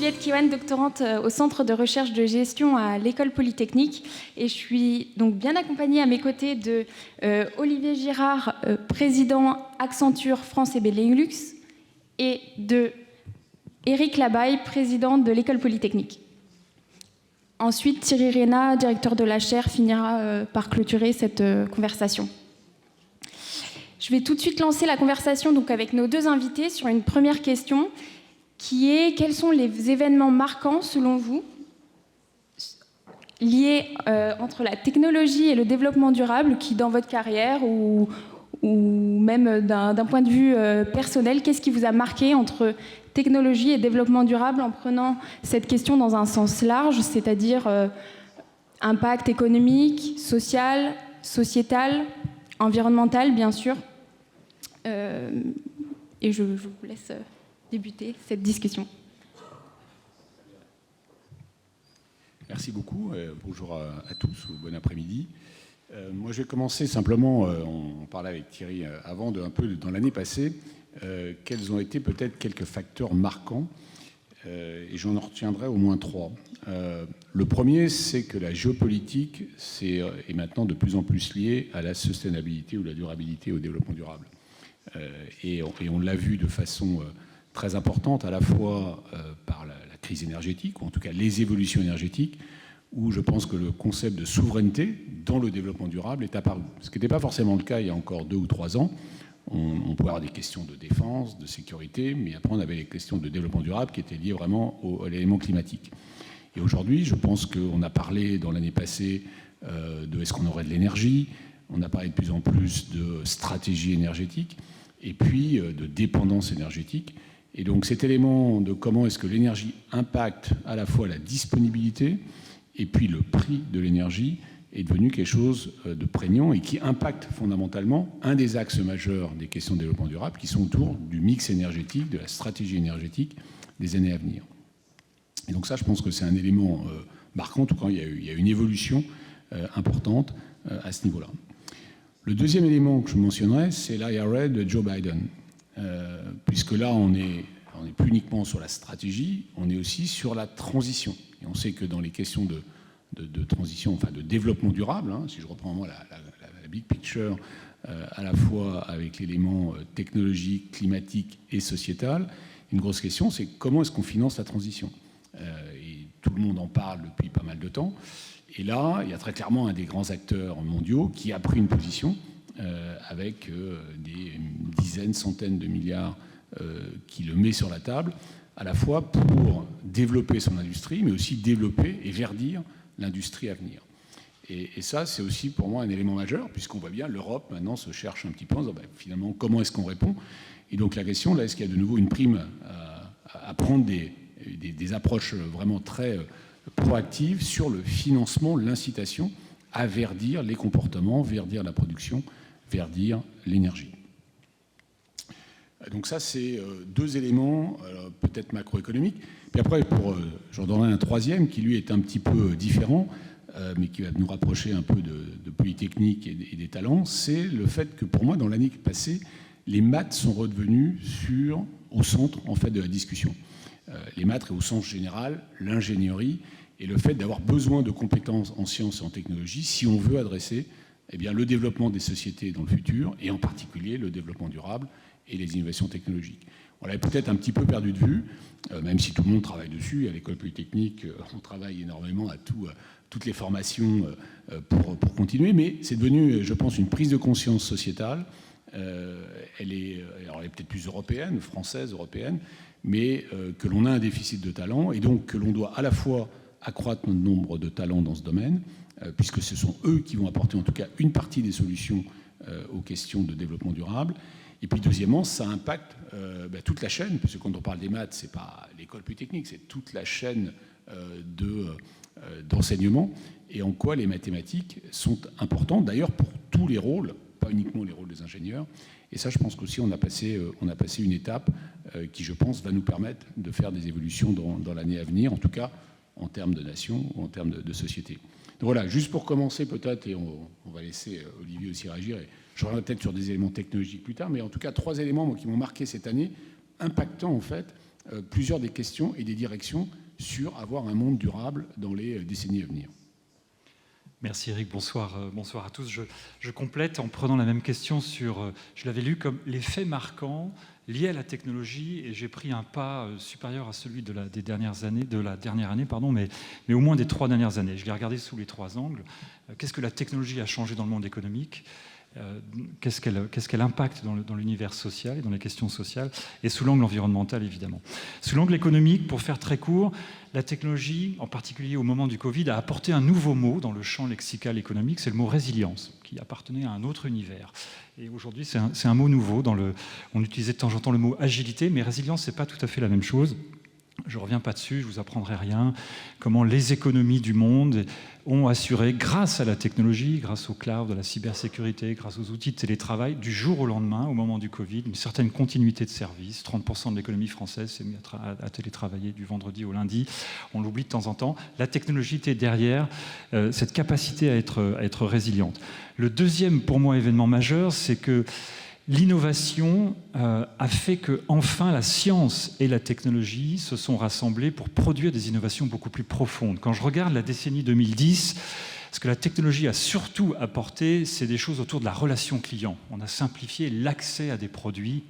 Juliette Kiwan, doctorante au Centre de recherche de gestion à l'École Polytechnique. Et je suis donc bien accompagnée à mes côtés de Olivier Girard, président Accenture France et Benelux, et de Éric Labaille, président de l'École Polytechnique. Ensuite, Thierry Rénat, directeur de la chaire, finira par clôturer cette conversation. Je vais tout de suite lancer la conversation donc, avec nos deux invités sur une première question qui est quels sont les événements marquants, selon vous, liés entre la technologie et le développement durable qui, dans votre carrière ou même d'un point de vue personnel, qu'est-ce qui vous a marqué entre technologie et développement durable en prenant cette question dans un sens large, c'est-à-dire impact économique, social, sociétal, environnemental, bien sûr. Et je vous laisse débuter cette discussion. Merci beaucoup. Bonjour à tous ou bon après-midi. Moi, je vais commencer simplement, on parlait avec Thierry avant, un peu dans l'année passée, quels ont été peut-être quelques facteurs marquants, et j'en retiendrai au moins 3. Le premier, c'est que la géopolitique est maintenant de plus en plus liée à la sustainabilité ou la durabilité au développement durable. Et on l'a vu de façon très importante, à la fois par la crise énergétique, ou en tout cas les évolutions énergétiques, où je pense que le concept de souveraineté dans le développement durable est apparu. Ce qui n'était pas forcément le cas il y a encore 2 ou 3 ans. On pouvait avoir des questions de défense, de sécurité, mais après on avait les questions de développement durable qui étaient liées vraiment à l'élément climatique. Et aujourd'hui, je pense qu'on a parlé dans l'année passée de est-ce qu'on aurait de l'énergie, on a parlé de plus en plus de stratégie énergétique, et puis de dépendance énergétique. Et donc cet élément de comment est-ce que l'énergie impacte à la fois la disponibilité et puis le prix de l'énergie est devenu quelque chose de prégnant et qui impacte fondamentalement un des axes majeurs des questions de développement durable qui sont autour du mix énergétique, de la stratégie énergétique des années à venir. Et donc ça, je pense que c'est un élément marquant, en tout cas il y a une évolution importante à ce niveau-là. Le deuxième élément que je mentionnerai, c'est l'IRA de Joe Biden, puisque là, on n'est plus uniquement sur la stratégie, on est aussi sur la transition. Et on sait que dans les questions de transition, enfin de développement durable, si je reprends moi la big picture, à la fois avec l'élément technologique, climatique et sociétal, une grosse question, c'est comment est-ce qu'on finance la transition ? Et tout le monde en parle depuis pas mal de temps. Et là, il y a très clairement un des grands acteurs mondiaux qui a pris une position avec des dizaines, centaines de milliards qui le met sur la table, à la fois pour développer son industrie, mais aussi développer et verdir l'industrie à venir. Et ça, c'est aussi pour moi un élément majeur, puisqu'on voit bien l'Europe maintenant se cherche un petit peu en disant finalement comment est-ce qu'on répond. Et donc la question, là, est-ce qu'il y a de nouveau une prime à prendre des approches vraiment très proactives sur le financement, l'incitation à verdir les comportements, verdir la production, verdir l'énergie. Donc ça, c'est 2 éléments, peut-être macroéconomiques. Puis après, j'en donnerai un troisième qui, lui, est un petit peu différent, mais qui va nous rapprocher un peu de Polytechnique et des talents. C'est le fait que, pour moi, dans l'année passée, les maths sont redevenus au centre, en fait, de la discussion. Les maths, et au sens général, l'ingénierie, et le fait d'avoir besoin de compétences en sciences et en technologie si on veut adresser le développement des sociétés dans le futur, et en particulier le développement durable et les innovations technologiques. On l'avait peut-être un petit peu perdu de vue, même si tout le monde travaille dessus. À l'École Polytechnique, on travaille énormément à toutes les formations pour continuer, mais c'est devenu, je pense, une prise de conscience sociétale. Elle est peut-être plus européenne, française, européenne, mais que l'on a un déficit de talent, et donc que l'on doit à la fois accroître notre nombre de talents dans ce domaine, puisque ce sont eux qui vont apporter en tout cas une partie des solutions aux questions de développement durable. Et puis deuxièmement, ça impacte toute la chaîne, puisque quand on parle des maths, c'est pas l'École Polytechnique, c'est toute la chaîne d'enseignement, et en quoi les mathématiques sont importantes, d'ailleurs pour tous les rôles, pas uniquement les rôles des ingénieurs. Et ça, je pense qu'aussi on a passé une étape qui, je pense, va nous permettre de faire des évolutions dans l'année à venir, en tout cas en termes de nation ou en termes de société. Donc voilà, juste pour commencer peut-être, et on va laisser Olivier aussi réagir, et je reviendrai peut-être sur des éléments technologiques plus tard, mais en tout cas 3 éléments qui m'ont marqué cette année, impactant en fait plusieurs des questions et des directions sur avoir un monde durable dans les décennies à venir. Merci Eric, bonsoir à tous. Je complète en prenant la même question sur, je l'avais lu comme les faits marquants liés à la technologie, et j'ai pris un pas supérieur à celui de la dernière année, mais au moins des 3 dernières années. Je l'ai regardé sous les 3 angles. Qu'est-ce que la technologie a changé dans le monde économique ? Qu'est-ce qu'elle impacte dans l'univers social et dans les questions sociales, et sous l'angle environnemental, évidemment. Sous l'angle économique, pour faire très court, la technologie, en particulier au moment du Covid, a apporté un nouveau mot dans le champ lexical économique, c'est le mot résilience, qui appartenait à un autre univers. Et aujourd'hui, c'est un mot nouveau. On utilisait de temps en temps le mot agilité, mais résilience, ce n'est pas tout à fait la même chose. Je ne reviens pas dessus, je ne vous apprendrai rien. Comment les économies du monde ont assuré, grâce à la technologie, grâce au cloud, à la cybersécurité, grâce aux outils de télétravail, du jour au lendemain, au moment du Covid, une certaine continuité de service. 30% de l'économie française s'est mise à télétravailler du vendredi au lundi. On l'oublie de temps en temps. La technologie était derrière cette capacité à être résiliente. Le deuxième, pour moi, événement majeur, c'est que l'innovation a fait que, enfin, la science et la technologie se sont rassemblées pour produire des innovations beaucoup plus profondes. Quand je regarde la décennie 2010, ce que la technologie a surtout apporté, c'est des choses autour de la relation client. On a simplifié l'accès à des produits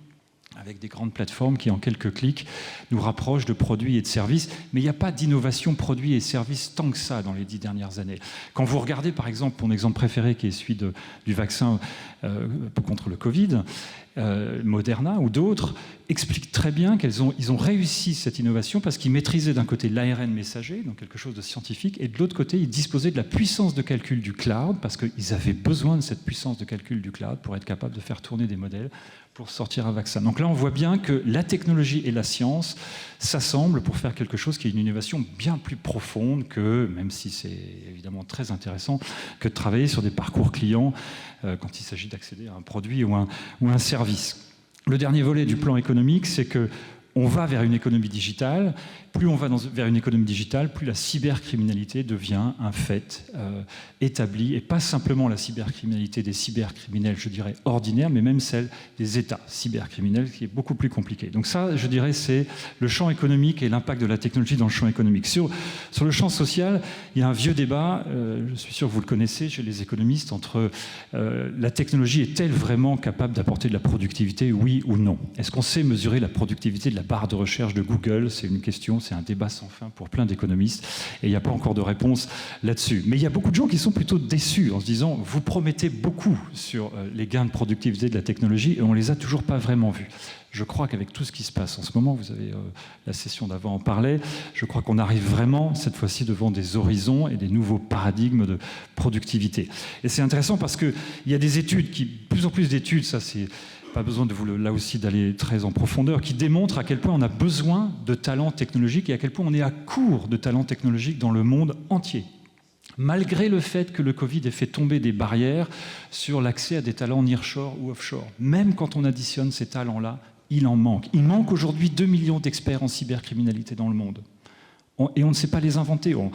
avec des grandes plateformes qui, en quelques clics, nous rapprochent de produits et de services. Mais il n'y a pas d'innovation produits et services tant que ça dans les 10 dernières années. Quand vous regardez, par exemple, mon exemple préféré, qui est celui du vaccin contre le Covid, Moderna ou d'autres, expliquent très bien qu'ils ont réussi cette innovation parce qu'ils maîtrisaient d'un côté l'ARN messager, donc quelque chose de scientifique, et de l'autre côté, ils disposaient de la puissance de calcul du cloud, parce qu'ils avaient besoin de cette puissance de calcul du cloud pour être capables de faire tourner des modèles pour sortir un vaccin. Donc là, on voit bien que la technologie et la science s'assemblent pour faire quelque chose qui est une innovation bien plus profonde que, même si c'est évidemment très intéressant, que de travailler sur des parcours clients quand il s'agit d'accéder à un produit ou un service. Le dernier volet du plan économique, c'est que on va vers une économie digitale. Plus on va vers une économie digitale, plus la cybercriminalité devient un fait établi, et pas simplement la cybercriminalité des cybercriminels, je dirais, ordinaires, mais même celle des États cybercriminels, qui est beaucoup plus compliquée. Donc ça, je dirais, c'est le champ économique et l'impact de la technologie dans le champ économique. Sur le champ social, il y a un vieux débat, je suis sûr que vous le connaissez chez les économistes, entre la technologie est-elle vraiment capable d'apporter de la productivité, oui ou non? Est-ce qu'on sait mesurer la productivité de la barre de recherche de Google? C'est une question, c'est un débat sans fin pour plein d'économistes, et il n'y a pas encore de réponse là-dessus. Mais il y a beaucoup de gens qui sont plutôt déçus en se disant « vous promettez beaucoup sur les gains de productivité de la technologie et on ne les a toujours pas vraiment vus ». Je crois qu'avec tout ce qui se passe en ce moment, vous avez la session d'avant en parlait, je crois qu'on arrive vraiment cette fois-ci devant des horizons et des nouveaux paradigmes de productivité. Et c'est intéressant parce qu'il y a des études, plus en plus d'études, ça c'est pas besoin là aussi d'aller très en profondeur, qui démontrent à quel point on a besoin de talents technologiques et à quel point on est à court de talents technologiques dans le monde entier. Malgré le fait que le Covid ait fait tomber des barrières sur l'accès à des talents nearshore ou offshore. Même quand on additionne ces talents-là, il en manque. Il manque aujourd'hui 2 millions d'experts en cybercriminalité dans le monde. Et on ne sait pas les inventer. On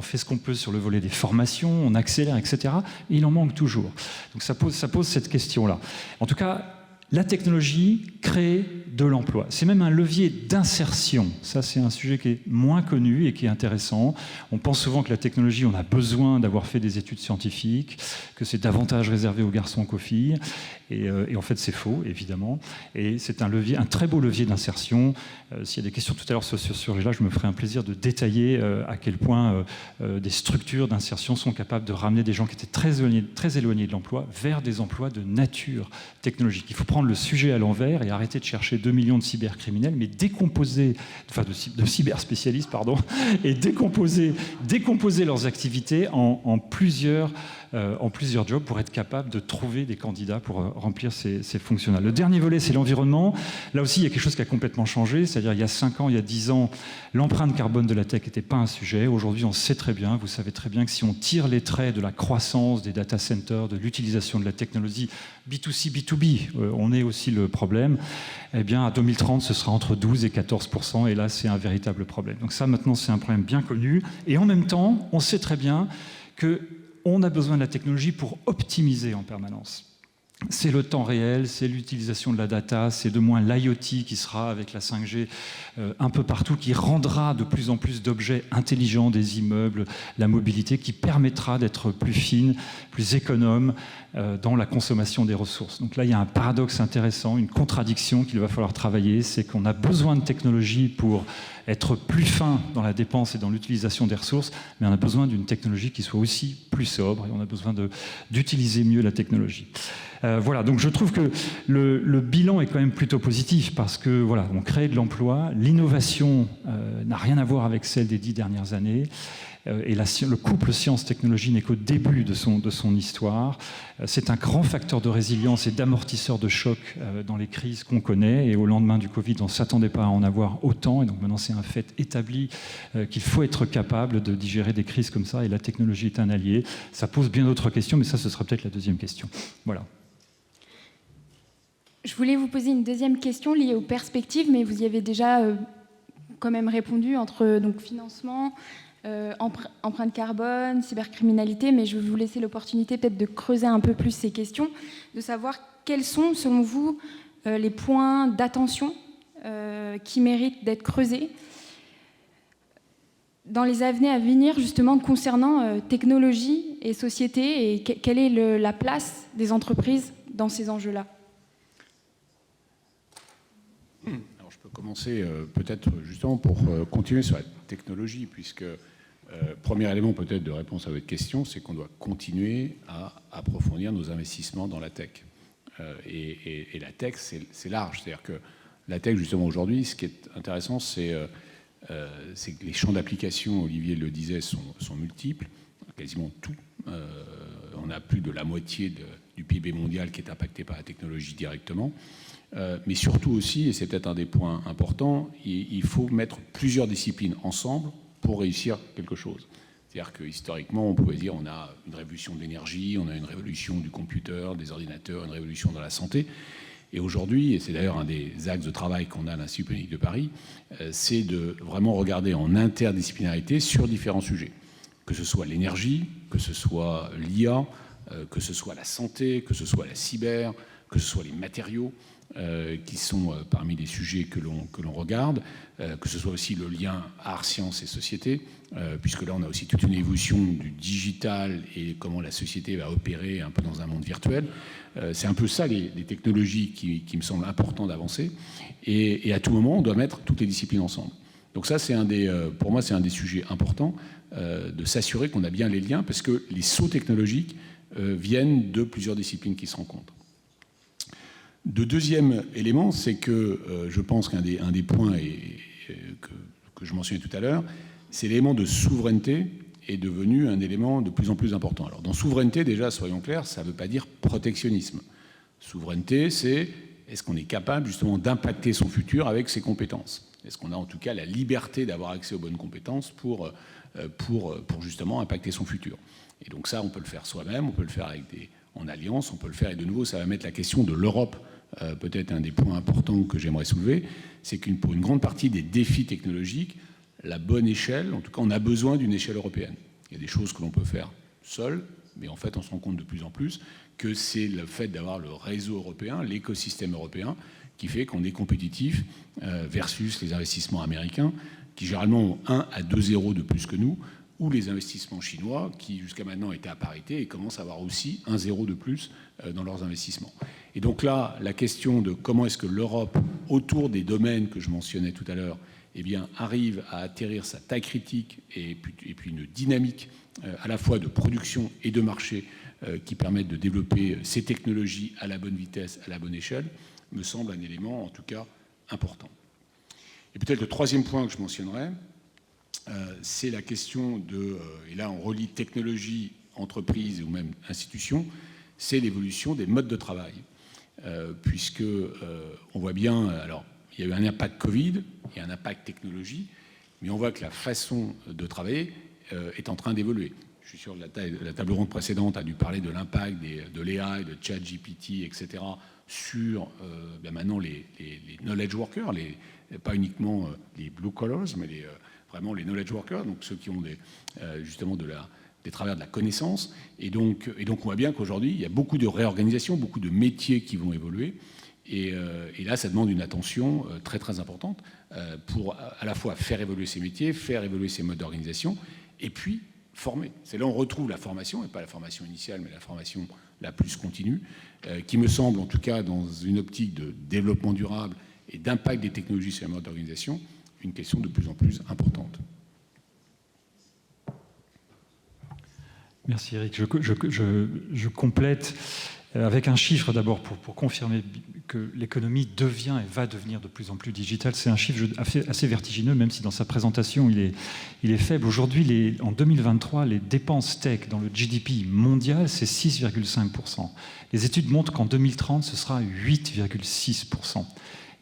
fait ce qu'on peut sur le volet des formations, on accélère, etc. Et il en manque toujours. Donc ça pose cette question-là. En tout cas, la technologie crée de l'emploi. C'est même un levier d'insertion. Ça, c'est un sujet qui est moins connu et qui est intéressant. On pense souvent que la technologie, on a besoin d'avoir fait des études scientifiques, que c'est davantage réservé aux garçons qu'aux filles. Et en fait, c'est faux, évidemment. Et c'est un très beau levier d'insertion. S'il y a des questions tout à l'heure sur ce sujet-là, je me ferai un plaisir de détailler à quel point des structures d'insertion sont capables de ramener des gens qui étaient très éloignés de l'emploi vers des emplois de nature technologique. Il faut prendre le sujet à l'envers et arrêter de chercher 2 millions de cybercriminels, mais de cyberspécialistes, pardon, et décomposer leurs activités en plusieurs jobs pour être capable de trouver des candidats pour remplir ces fonctions-là. Le dernier volet, c'est l'environnement. Là aussi, il y a quelque chose qui a complètement changé. C'est-à-dire, il y a 5 ans, il y a 10 ans, l'empreinte carbone de la tech n'était pas un sujet. Aujourd'hui, on sait très bien, vous savez très bien que si on tire les traits de la croissance des data centers, de l'utilisation de la technologie B2C, B2B, on est aussi le problème, eh bien, à 2030, ce sera entre 12 et 14%, et là, c'est un véritable problème. Donc ça, maintenant, c'est un problème bien connu. Et en même temps, on sait très bien qu'on a besoin de la technologie pour optimiser en permanence. c'est le temps réel, c'est l'utilisation de la data, c'est de moins l'IoT qui sera avec la 5G un peu partout, qui rendra de plus en plus d'objets intelligents des immeubles, la mobilité, qui permettra d'être plus fine, plus économe dans la consommation des ressources. Donc là, il y a un paradoxe intéressant, une contradiction qu'il va falloir travailler, c'est qu'on a besoin de technologie pour être plus fin dans la dépense et dans l'utilisation des ressources, mais on a besoin d'une technologie qui soit aussi plus sobre, et on a besoin d'utiliser mieux la technologie. Voilà, donc je trouve que le bilan est quand même plutôt positif parce que voilà, on crée de l'emploi, l'innovation n'a rien à voir avec celle des 10 dernières années. Et le couple science-technologie n'est qu'au début de son histoire. C'est un grand facteur de résilience et d'amortisseur de choc dans les crises qu'on connaît. Et au lendemain du Covid, on ne s'attendait pas à en avoir autant. Et donc maintenant, c'est un fait établi qu'il faut être capable de digérer des crises comme ça. Et la technologie est un allié. Ça pose bien d'autres questions, mais ça, ce sera peut-être la deuxième question. Voilà. Je voulais vous poser une deuxième question liée aux perspectives, mais vous y avez déjà quand même répondu entre donc, financement, empreinte carbone, cybercriminalité, mais je vais vous laisser l'opportunité peut-être de creuser un peu plus ces questions, de savoir quels sont, selon vous, les points d'attention qui méritent d'être creusés dans les années à venir, justement, concernant technologie et société, et quelle est la place des entreprises dans ces enjeux-là ? Alors, je peux commencer peut-être justement pour continuer sur la technologie, puisque premier élément peut-être de réponse à votre question, c'est qu'on doit continuer à approfondir nos investissements dans la tech. Et la tech, c'est large. C'est-à-dire que la tech, justement, aujourd'hui, ce qui est intéressant, c'est que les champs d'application, Olivier le disait, sont multiples, quasiment tout. On a plus de la moitié du PIB mondial qui est impacté par la technologie directement. Mais surtout aussi, et c'est peut-être un des points importants, il faut mettre plusieurs disciplines ensemble pour réussir quelque chose. C'est-à-dire que historiquement, on pouvait dire on a une révolution de l'énergie, on a une révolution du computer, des ordinateurs, une révolution dans la santé. Et aujourd'hui, et c'est d'ailleurs un des axes de travail qu'on a à l'Institut Polytechnique de Paris, c'est de vraiment regarder en interdisciplinarité sur différents sujets. Que ce soit l'énergie, que ce soit l'IA, que ce soit la santé, que ce soit la cyber, que ce soit les matériaux, qui sont parmi les sujets que l'on regarde, que ce soit aussi le lien art, sciences et société, puisque là on a aussi toute une évolution du digital et comment la société va opérer un peu dans un monde virtuel. C'est un peu ça les technologies qui me semblent importantes d'avancer, et à tout moment on doit mettre toutes les disciplines ensemble. Donc ça, pour moi, c'est un des sujets importants, de s'assurer qu'on a bien les liens, parce que les sauts technologiques viennent de plusieurs disciplines qui se rencontrent. Le deuxième élément, c'est que je pense qu'un des points que je mentionnais tout à l'heure, c'est l'élément de souveraineté est devenu un élément de plus en plus important. Alors dans souveraineté, déjà, soyons clairs, ça ne veut pas dire protectionnisme. Souveraineté, c'est est-ce qu'on est capable justement d'impacter son futur avec ses compétences ? Est-ce qu'on a en tout cas la liberté d'avoir accès aux bonnes compétences pour justement impacter son futur ? Et donc ça, on peut le faire soi-même, on peut le faire en alliance, on peut le faire, et de nouveau, ça va mettre la question de l'Europe, peut-être un des points importants que j'aimerais soulever, c'est que pour une grande partie des défis technologiques, la bonne échelle, en tout cas, on a besoin d'une échelle européenne. Il y a des choses que l'on peut faire seul, mais en fait, on se rend compte de plus en plus que c'est le fait d'avoir le réseau européen, l'écosystème européen, qui fait qu'on est compétitif versus les investissements américains, qui généralement ont 1 à 2 zéros de plus que nous, ou les investissements chinois, qui jusqu'à maintenant étaient à parité et commencent à avoir aussi 1 zéro de plus dans leurs investissements. Et donc là, la question de comment est-ce que l'Europe, autour des domaines que je mentionnais tout à l'heure, eh bien, arrive à atterrir sa taille critique et puis une dynamique à la fois de production et de marché qui permettent de développer ces technologies à la bonne vitesse, à la bonne échelle, me semble un élément, en tout cas, important. Et peut-être le troisième point que je mentionnerai, c'est la question et là on relie technologie, entreprise ou même institution, c'est l'évolution des modes de travail. Puisque on voit bien, alors il y a eu un impact Covid, il y a un impact technologie, mais on voit que la façon de travailler est en train d'évoluer. Je suis sûr que la table ronde précédente a dû parler de l'impact de l'AI, de ChatGPT, etc., sur maintenant les knowledge workers, pas uniquement les blue collars, mais vraiment les knowledge workers, donc ceux qui ont justement de des travers de la connaissance. Et donc on voit bien qu'aujourd'hui, il y a beaucoup de réorganisations, beaucoup de métiers qui vont évoluer. Et là, ça demande une attention très, très importante pour à la fois faire évoluer ces métiers, faire évoluer ces modes d'organisation, et puis former. C'est là où on retrouve la formation, et pas la formation initiale, mais la formation la plus continue, qui me semble, en tout cas, dans une optique de développement durable et d'impact des technologies sur les modes d'organisation, une question de plus en plus importante. Merci Eric. Je complète avec un chiffre d'abord pour confirmer que l'économie devient et va devenir de plus en plus digitale. C'est un chiffre assez vertigineux, même si dans sa présentation il est faible. Aujourd'hui, en 2023, les dépenses tech dans le GDP mondial, c'est 6,5%. Les études montrent qu'en 2030, ce sera 8,6%.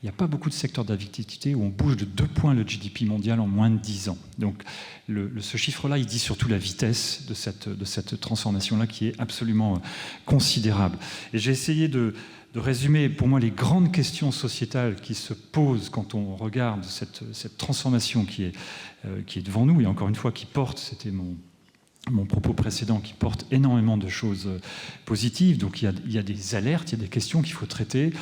Il n'y a pas beaucoup de secteurs d'activité où on bouge de 2 points le GDP mondial en moins de 10 ans. Donc ce chiffre-là, il dit surtout la vitesse de cette transformation-là qui est absolument considérable. Et j'ai essayé de résumer pour moi les grandes questions sociétales qui se posent quand on regarde cette transformation qui est devant nous, et encore une fois qui porte, c'était mon propos précédent, qui porte énormément de choses positives. Donc il y a des alertes, il y a des questions qu'il faut traiter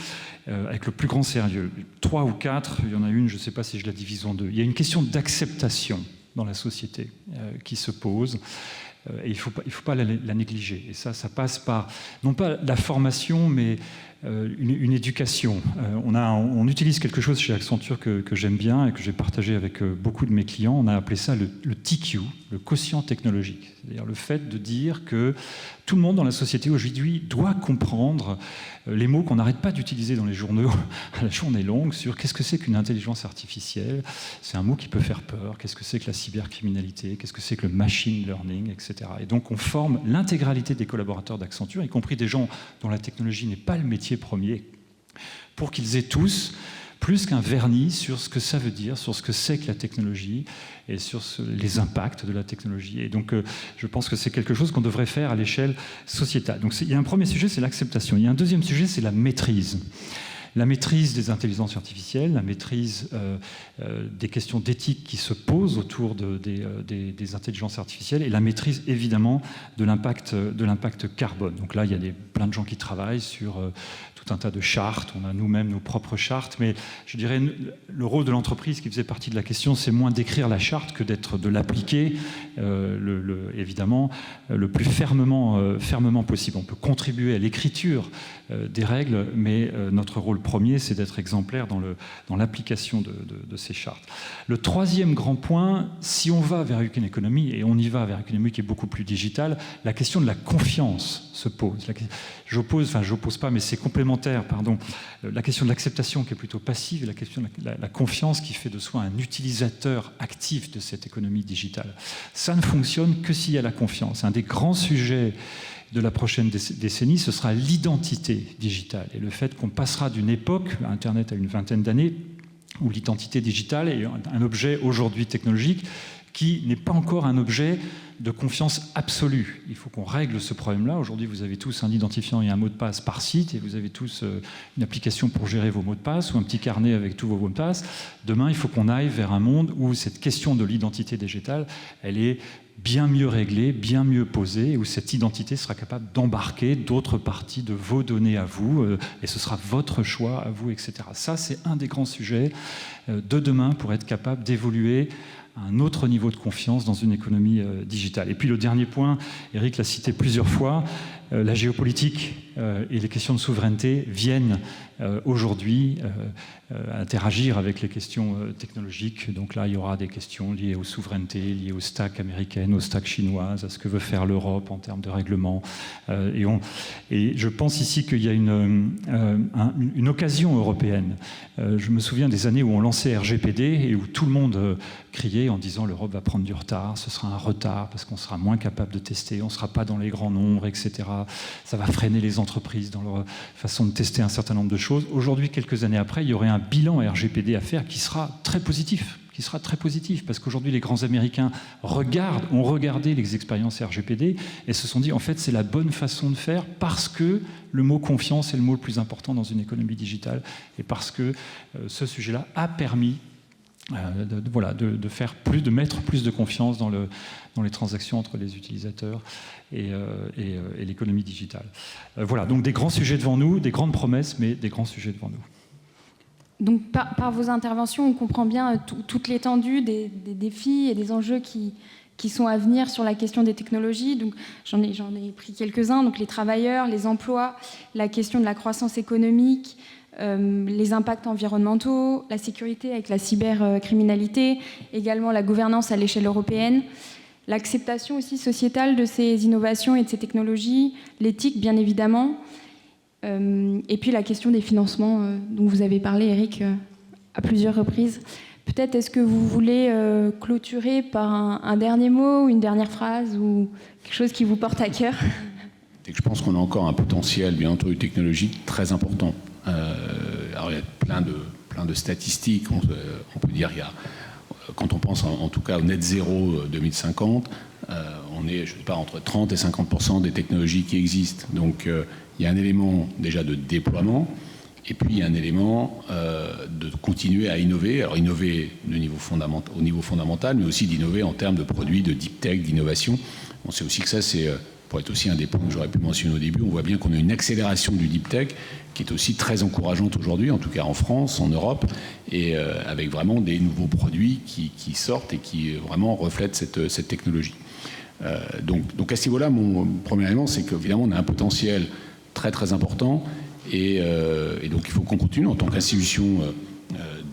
avec le plus grand sérieux. 3 ou 4, il y en a une, je ne sais pas si je la divise en 2. Il y a une question d'acceptation dans la société qui se pose. Et il ne faut pas la négliger. Et ça passe par, non pas la formation, mais une éducation. On utilise quelque chose chez Accenture que j'aime bien et que j'ai partagé avec beaucoup de mes clients. On a appelé ça le TQ, le quotient technologique. C'est-à-dire le fait de dire que tout le monde dans la société aujourd'hui doit comprendre les mots qu'on n'arrête pas d'utiliser dans les journaux à la journée longue sur qu'est-ce que c'est qu'une intelligence artificielle. C'est un mot qui peut faire peur. Qu'est-ce que c'est que la cybercriminalité? Qu'est-ce que c'est que le machine learning, etc. Et donc on forme l'intégralité des collaborateurs d'Accenture, y compris des gens dont la technologie n'est pas le métier premier, pour qu'ils aient tous plus qu'un vernis sur ce que ça veut dire, sur ce que c'est que la technologie et sur les impacts de la technologie. Et donc, je pense que c'est quelque chose qu'on devrait faire à l'échelle sociétale. Donc, il y a un premier sujet, c'est l'acceptation. Il y a un deuxième sujet, c'est la maîtrise. La maîtrise des intelligences artificielles, la maîtrise des questions d'éthique qui se posent autour des intelligences artificielles et la maîtrise, évidemment, de l'impact carbone. Donc là, il y a plein de gens qui travaillent sur tout un tas de chartes. On a nous-mêmes nos propres chartes, mais je dirais le rôle de l'entreprise qui faisait partie de la question, c'est moins d'écrire la charte que de l'appliquer, évidemment, le plus fermement possible. On peut contribuer à l'écriture des règles, mais notre rôle premier, c'est d'être exemplaire dans l'application de ces chartes. Le troisième grand point, si on va vers une économie, et on y va vers une économie qui est beaucoup plus digitale, la question de la confiance se pose. J'oppose pas, mais c'est complémentaire, pardon. La question de l'acceptation qui est plutôt passive, et la question de la confiance qui fait de soi un utilisateur actif de cette économie digitale. Ça ne fonctionne que s'il y a la confiance. Un des grands sujets de la prochaine décennie, ce sera l'identité digitale et le fait qu'on passera d'une époque, Internet a une vingtaine d'années, où l'identité digitale est un objet aujourd'hui technologique qui n'est pas encore un objet de confiance absolue. Il faut qu'on règle ce problème-là. Aujourd'hui, vous avez tous un identifiant et un mot de passe par site, et vous avez tous une application pour gérer vos mots de passe ou un petit carnet avec tous vos mots de passe. Demain, il faut qu'on aille vers un monde où cette question de l'identité digitale, elle est bien mieux réglée, bien mieux posée, où cette identité sera capable d'embarquer d'autres parties de vos données à vous, et ce sera votre choix à vous, etc. Ça, c'est un des grands sujets de demain pour être capable d'évoluer à un autre niveau de confiance dans une économie digitale. Et puis le dernier point, Eric l'a cité plusieurs fois, la géopolitique et les questions de souveraineté viennent aujourd'hui interagir avec les questions technologiques. Donc là, il y aura des questions liées aux souverainetés, liées aux stacks américaines, aux stacks chinoises, à ce que veut faire l'Europe en termes de règlement. Et je pense ici qu'il y a une occasion européenne. Je me souviens des années où on lançait RGPD et où tout le monde criait en disant l'Europe va prendre du retard, ce sera un retard parce qu'on sera moins capable de tester, on ne sera pas dans les grands nombres, etc. Ça va freiner les entreprises dans leur façon de tester un certain nombre de choses. Aujourd'hui, quelques années après, il y aurait un bilan RGPD à faire qui sera très positif. Parce qu'aujourd'hui, les grands Américains ont regardé les expériences RGPD et se sont dit, en fait, c'est la bonne façon de faire parce que le mot confiance est le mot le plus important dans une économie digitale et parce que ce sujet-là a permis de mettre plus de confiance dans les transactions entre les utilisateurs et l'économie digitale. Voilà, donc des grands sujets devant nous, des grandes promesses, mais des grands sujets devant nous. Donc par vos interventions, on comprend bien toute l'étendue des défis et des enjeux qui sont à venir sur la question des technologies. Donc j'en ai pris quelques-uns, donc les travailleurs, les emplois, la question de la croissance économique, les impacts environnementaux, la sécurité avec la cybercriminalité, également la gouvernance à l'échelle européenne, l'acceptation aussi sociétale de ces innovations et de ces technologies, l'éthique bien évidemment, et puis la question des financements dont vous avez parlé, Eric, à plusieurs reprises. Peut-être est-ce que vous voulez clôturer par un dernier mot, une dernière phrase ou quelque chose qui vous porte à cœur? Je pense qu'on a encore un potentiel, bien entendu, technologique très important. Alors il y a plein de statistiques. On peut dire quand on pense en tout cas au net zéro 2050, on est, je sais pas, entre 30 et 50% des technologies qui existent. Donc il y a un élément déjà de déploiement, et puis il y a un élément de continuer à innover. Alors innover au niveau fondamental, mais aussi d'innover en termes de produits, de deep tech, d'innovation. On sait aussi que ça, c'est pour être aussi un des points que j'aurais pu mentionner au début, on voit bien qu'on a une accélération du deep tech qui est aussi très encourageante aujourd'hui, en tout cas en France, en Europe, et avec vraiment des nouveaux produits qui sortent et qui vraiment reflètent cette technologie. Donc à ce niveau-là, mon premier élément, c'est qu'évidemment, on a un potentiel très très important, et donc il faut qu'on continue en tant qu'institution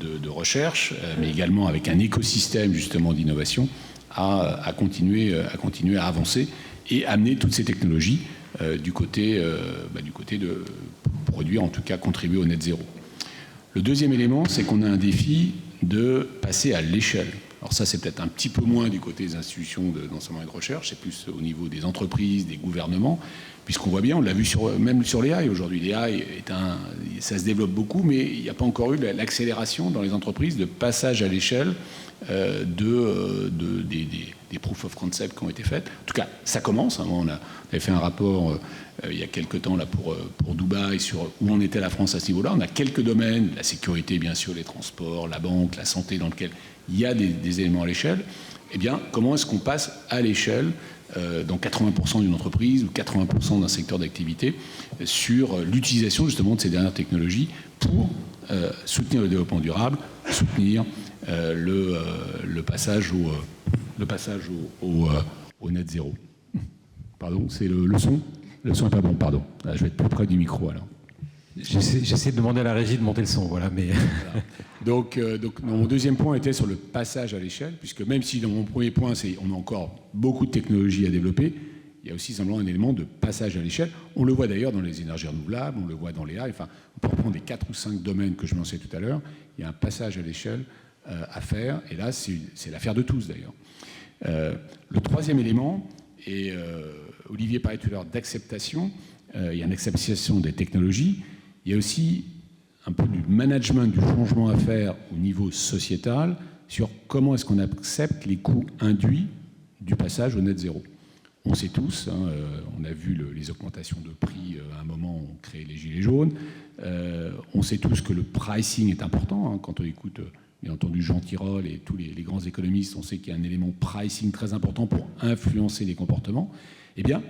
de recherche, mais également avec un écosystème justement d'innovation, à continuer à avancer et amener toutes ces technologies du côté de produire, en tout cas contribuer au net zéro. Le deuxième élément, c'est qu'on a un défi de passer à l'échelle. Alors ça, c'est peut-être un petit peu moins du côté des institutions d'enseignement et de recherche, c'est plus au niveau des entreprises, des gouvernements, puisqu'on voit bien, on l'a vu même sur l'AI aujourd'hui. L'AI, ça se développe beaucoup, mais il n'y a pas encore eu l'accélération dans les entreprises de passage à l'échelle des proof of concept qui ont été faites. En tout cas, ça commence. On avait fait un rapport il y a quelques temps là, pour Dubaï sur où en était la France à ce niveau-là. On a quelques domaines, la sécurité bien sûr, les transports, la banque, la santé, dans lesquels il y a des éléments à l'échelle. Eh bien, comment est-ce qu'on passe à l'échelle dans 80% d'une entreprise ou 80% d'un secteur d'activité sur l'utilisation justement de ces dernières technologies pour soutenir le développement durable, soutenir le passage au net zéro. Pardon, c'est le son. Le son n'est pas bon, pardon. Là, je vais être plus près du micro alors. J'essaie de demander à la régie de monter le son, voilà. Mais donc mon deuxième point était sur le passage à l'échelle, puisque même si dans mon premier point, on a encore beaucoup de technologies à développer, il y a aussi simplement un élément de passage à l'échelle. On le voit d'ailleurs dans les énergies renouvelables, on le voit dans les AI. Enfin, on peut reprendre les 4 ou 5 domaines que je mentionnais tout à l'heure. Il y a un passage à l'échelle à faire, et là, c'est l'affaire de tous d'ailleurs. Le troisième élément, et Olivier parlait tout à l'heure d'acceptation, il y a une acceptation des technologies, il y a aussi un peu du management du changement à faire au niveau sociétal sur comment est-ce qu'on accepte les coûts induits du passage au net zéro. On sait tous, on a vu les augmentations de prix à un moment, on crée les gilets jaunes. On sait tous que le pricing est important. Quand on écoute, bien entendu, Jean Tirole et tous les grands économistes, on sait qu'il y a un élément pricing très important pour influencer les comportements. Eh bien,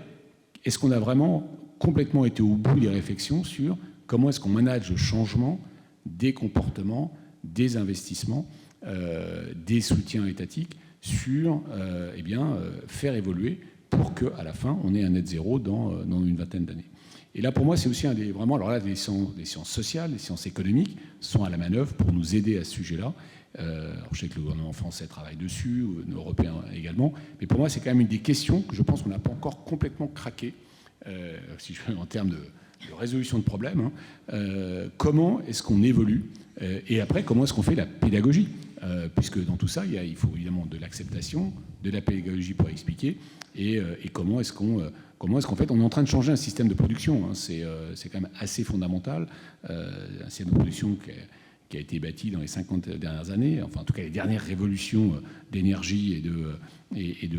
est-ce qu'on a vraiment complètement été au bout des réflexions sur comment est-ce qu'on manage le changement des comportements, des investissements, des soutiens étatiques sur faire évoluer pour qu'à la fin, on ait un net zéro dans une vingtaine d'années. Et là, pour moi, c'est aussi vraiment, alors là, les sciences sociales, les sciences économiques sont à la manœuvre pour nous aider à ce sujet-là. Alors, je sais que le gouvernement français travaille dessus, européen également, mais pour moi, c'est quand même une des questions que je pense qu'on n'a pas encore complètement craqué, si je veux, en termes de résolution de problèmes. Comment est-ce qu'on évolue et après, comment est-ce qu'on fait la pédagogie, puisque dans tout ça, il faut évidemment de l'acceptation, de la pédagogie pour expliquer, et comment est-ce qu'en fait, on est en train de changer un système de production. C'est quand même assez fondamental, un système de production qui a été bâti dans les 50 dernières années, enfin en tout cas les dernières révolutions d'énergie et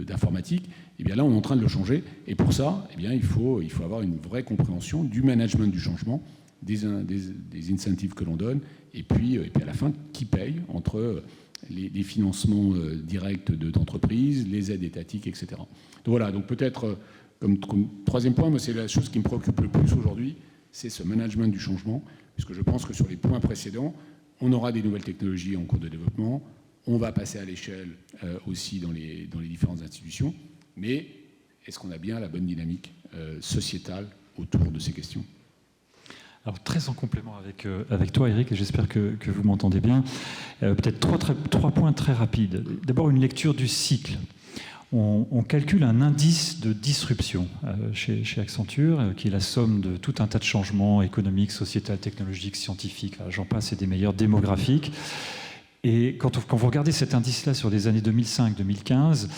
d'informatique. Et bien là, on est en train de le changer. Et pour ça, eh bien, il faut avoir une vraie compréhension du management du changement des incentives que l'on donne, et puis à la fin, qui paye entre les financements directs d'entreprises, les aides étatiques, etc. Donc voilà, donc peut-être comme troisième point, moi c'est la chose qui me préoccupe le plus aujourd'hui, c'est ce management du changement, puisque je pense que sur les points précédents, on aura des nouvelles technologies en cours de développement, on va passer à l'échelle aussi dans les différentes institutions, mais est-ce qu'on a bien la bonne dynamique sociétale autour de ces questions ? Alors très en complément avec toi Eric, et j'espère que vous m'entendez bien, peut-être trois points très rapides. D'abord une lecture du cycle. On calcule un indice de disruption chez Accenture, qui est la somme de tout un tas de changements économiques, sociétals, technologiques, scientifiques, j'en passe et des meilleurs, démographiques. Et quand vous regardez cet indice-là sur les années 2005-2015,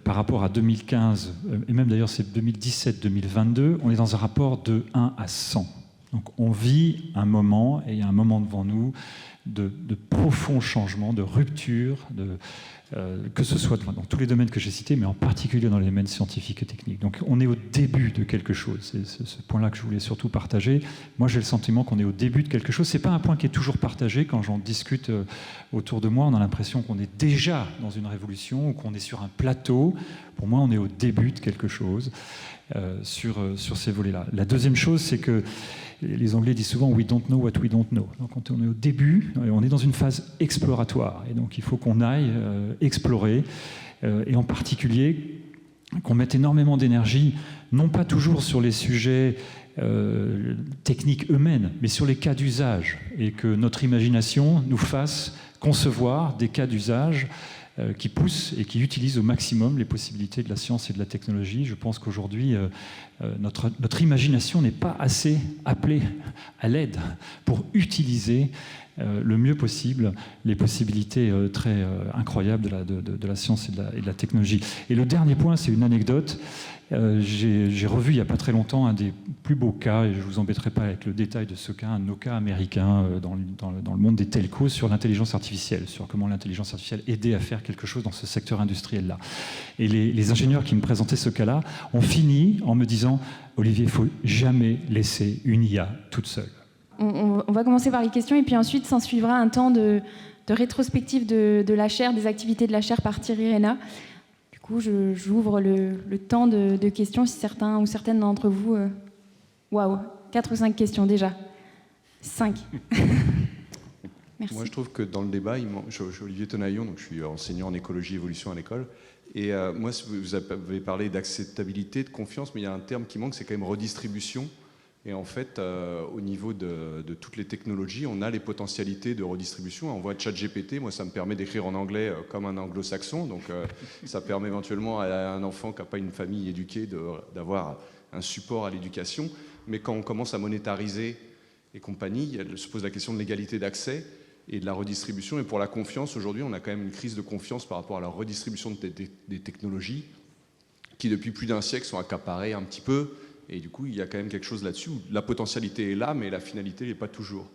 par rapport à 2015, et même d'ailleurs c'est 2017-2022, on est dans un rapport de 1 à 100. Donc on vit un moment, et il y a un moment devant nous, de profonds changements, de rupture, que ce soit dans tous les domaines que j'ai cités, mais en particulier dans les domaines scientifiques et techniques. Donc on est au début de quelque chose. C'est ce point-là que je voulais surtout partager. Moi, j'ai le sentiment qu'on est au début de quelque chose. Ce n'est pas un point qui est toujours partagé. Quand j'en discute autour de moi, on a l'impression qu'on est déjà dans une révolution ou qu'on est sur un plateau. Pour moi, on est au début de quelque chose sur ces volets-là. La deuxième chose, c'est que les Anglais disent souvent « we don't know what we don't know ». Donc on est au début, on est dans une phase exploratoire. Et donc il faut qu'on aille explorer, et en particulier qu'on mette énormément d'énergie, non pas toujours sur les sujets techniques eux-mêmes, mais sur les cas d'usage, et que notre imagination nous fasse concevoir des cas d'usage qui poussent et qui utilisent au maximum les possibilités de la science et de la technologie. Je pense qu'aujourd'hui, notre imagination n'est pas assez appelée à l'aide pour utiliser le mieux possible les possibilités très incroyables de la science et de la technologie. Et le dernier point, c'est une anecdote. J'ai revu il n'y a pas très longtemps un des plus beaux cas, et je ne vous embêterai pas avec le détail de ce cas, un de nos cas américains dans le monde des telcos sur l'intelligence artificielle, sur comment l'intelligence artificielle aidait à faire quelque chose dans ce secteur industriel-là. Et les ingénieurs qui me présentaient ce cas-là ont fini en me disant « Olivier, il ne faut jamais laisser une IA toute seule ». On va commencer par les questions et puis ensuite s'en suivra un temps de rétrospective de la chaire, des activités de la chaire par Thierry Reyna. Du coup, j'ouvre le temps de questions si certains ou certaines d'entre vous... Waouh, 4 ou 5 questions déjà. 5. Merci. Moi, je trouve que dans le débat, je suis Olivier Tenaillon, donc je suis enseignant en écologie et évolution à l'école. Et moi, vous avez parlé d'acceptabilité, de confiance, mais il y a un terme qui manque, c'est quand même redistribution. Et en fait, au niveau de toutes les technologies, on a les potentialités de redistribution. On voit ChatGPT, moi ça me permet d'écrire en anglais comme un anglo-saxon, donc ça permet éventuellement à un enfant qui n'a pas une famille éduquée d'avoir un support à l'éducation. Mais quand on commence à monétariser et compagnie, elle se pose la question de l'égalité d'accès et de la redistribution. Et pour la confiance, aujourd'hui, on a quand même une crise de confiance par rapport à la redistribution des technologies qui, depuis plus d'un siècle, sont accaparées un petit peu. Et du coup, il y a quand même quelque chose là-dessus où la potentialité est là, mais la finalité n'est pas toujours.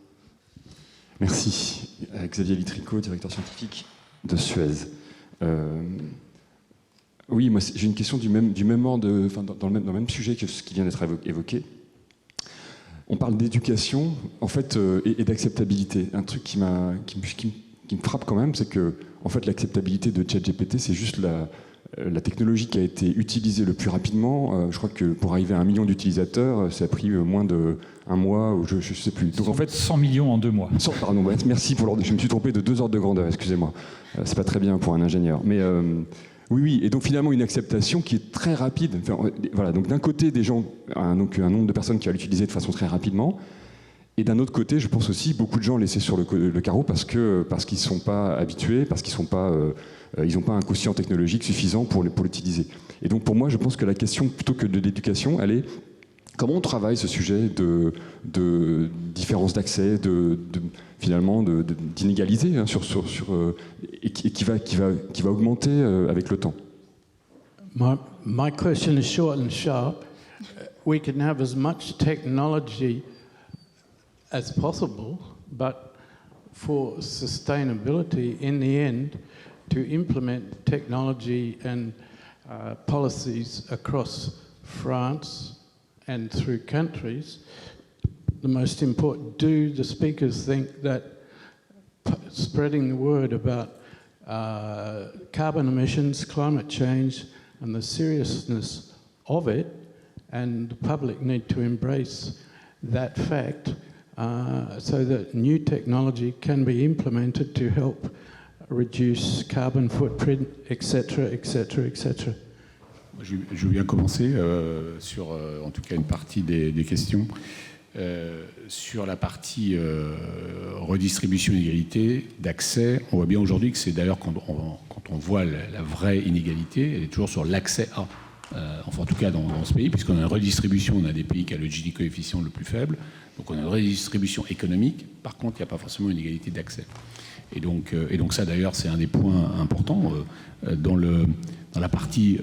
Merci. Xavier Litrico, directeur scientifique de Suez. Oui, moi, j'ai une question du même ordre, dans le même sujet que ce qui vient d'être évoqué. On parle d'éducation, en fait, et d'acceptabilité. Un truc qui me frappe quand même, c'est que, en fait, l'acceptabilité de ChatGPT, c'est juste la technologie qui a été utilisée le plus rapidement. Je crois que pour arriver à 1 million d'utilisateurs, ça a pris moins d'1 mois, ou je ne sais plus. Donc en fait, 100 millions en 2 mois. Pardon, merci pour l'ordre. Je me suis trompé de 2 ordres de grandeur, excusez-moi. C'est pas très bien pour un ingénieur. Mais oui, et donc finalement une acceptation qui est très rapide. Enfin, voilà, donc d'un côté, des gens, un nombre de personnes qui va l'utiliser de façon très rapidement. Et d'un autre côté, je pense aussi beaucoup de gens laissés sur le carreau parce qu'ils ne sont pas habitués, parce qu'ils n'ont pas un quotient technologique suffisant pour l'utiliser. Et donc pour moi, je pense que la question, plutôt que de l'éducation, elle est comment on travaille ce sujet de différence d'accès, finalement d'inégalité, hein, et qui va augmenter avec le temps. My question is short and sharp. We can have as much technology as possible, but for sustainability, in the end, to implement technology and policies across France and through countries, the most important. Do the speakers think that spreading the word about carbon emissions, climate change, and the seriousness of it, and the public need to embrace that fact so that new technology can be implemented to help reduce carbon footprint, etc., etc., etc. Je veux bien commencer sur, en tout cas, une partie des questions. Sur la partie redistribution inégalité d'accès, on voit bien aujourd'hui que c'est d'ailleurs quand on voit la vraie inégalité, elle est toujours sur l'accès à. Enfin, en tout cas dans ce pays, puisqu'on a une redistribution, on a des pays qui ont le Gini coefficient le plus faible, donc on a une redistribution économique. Par contre, il n'y a pas forcément une égalité d'accès. Et donc ça, d'ailleurs, c'est un des points importants dans la partie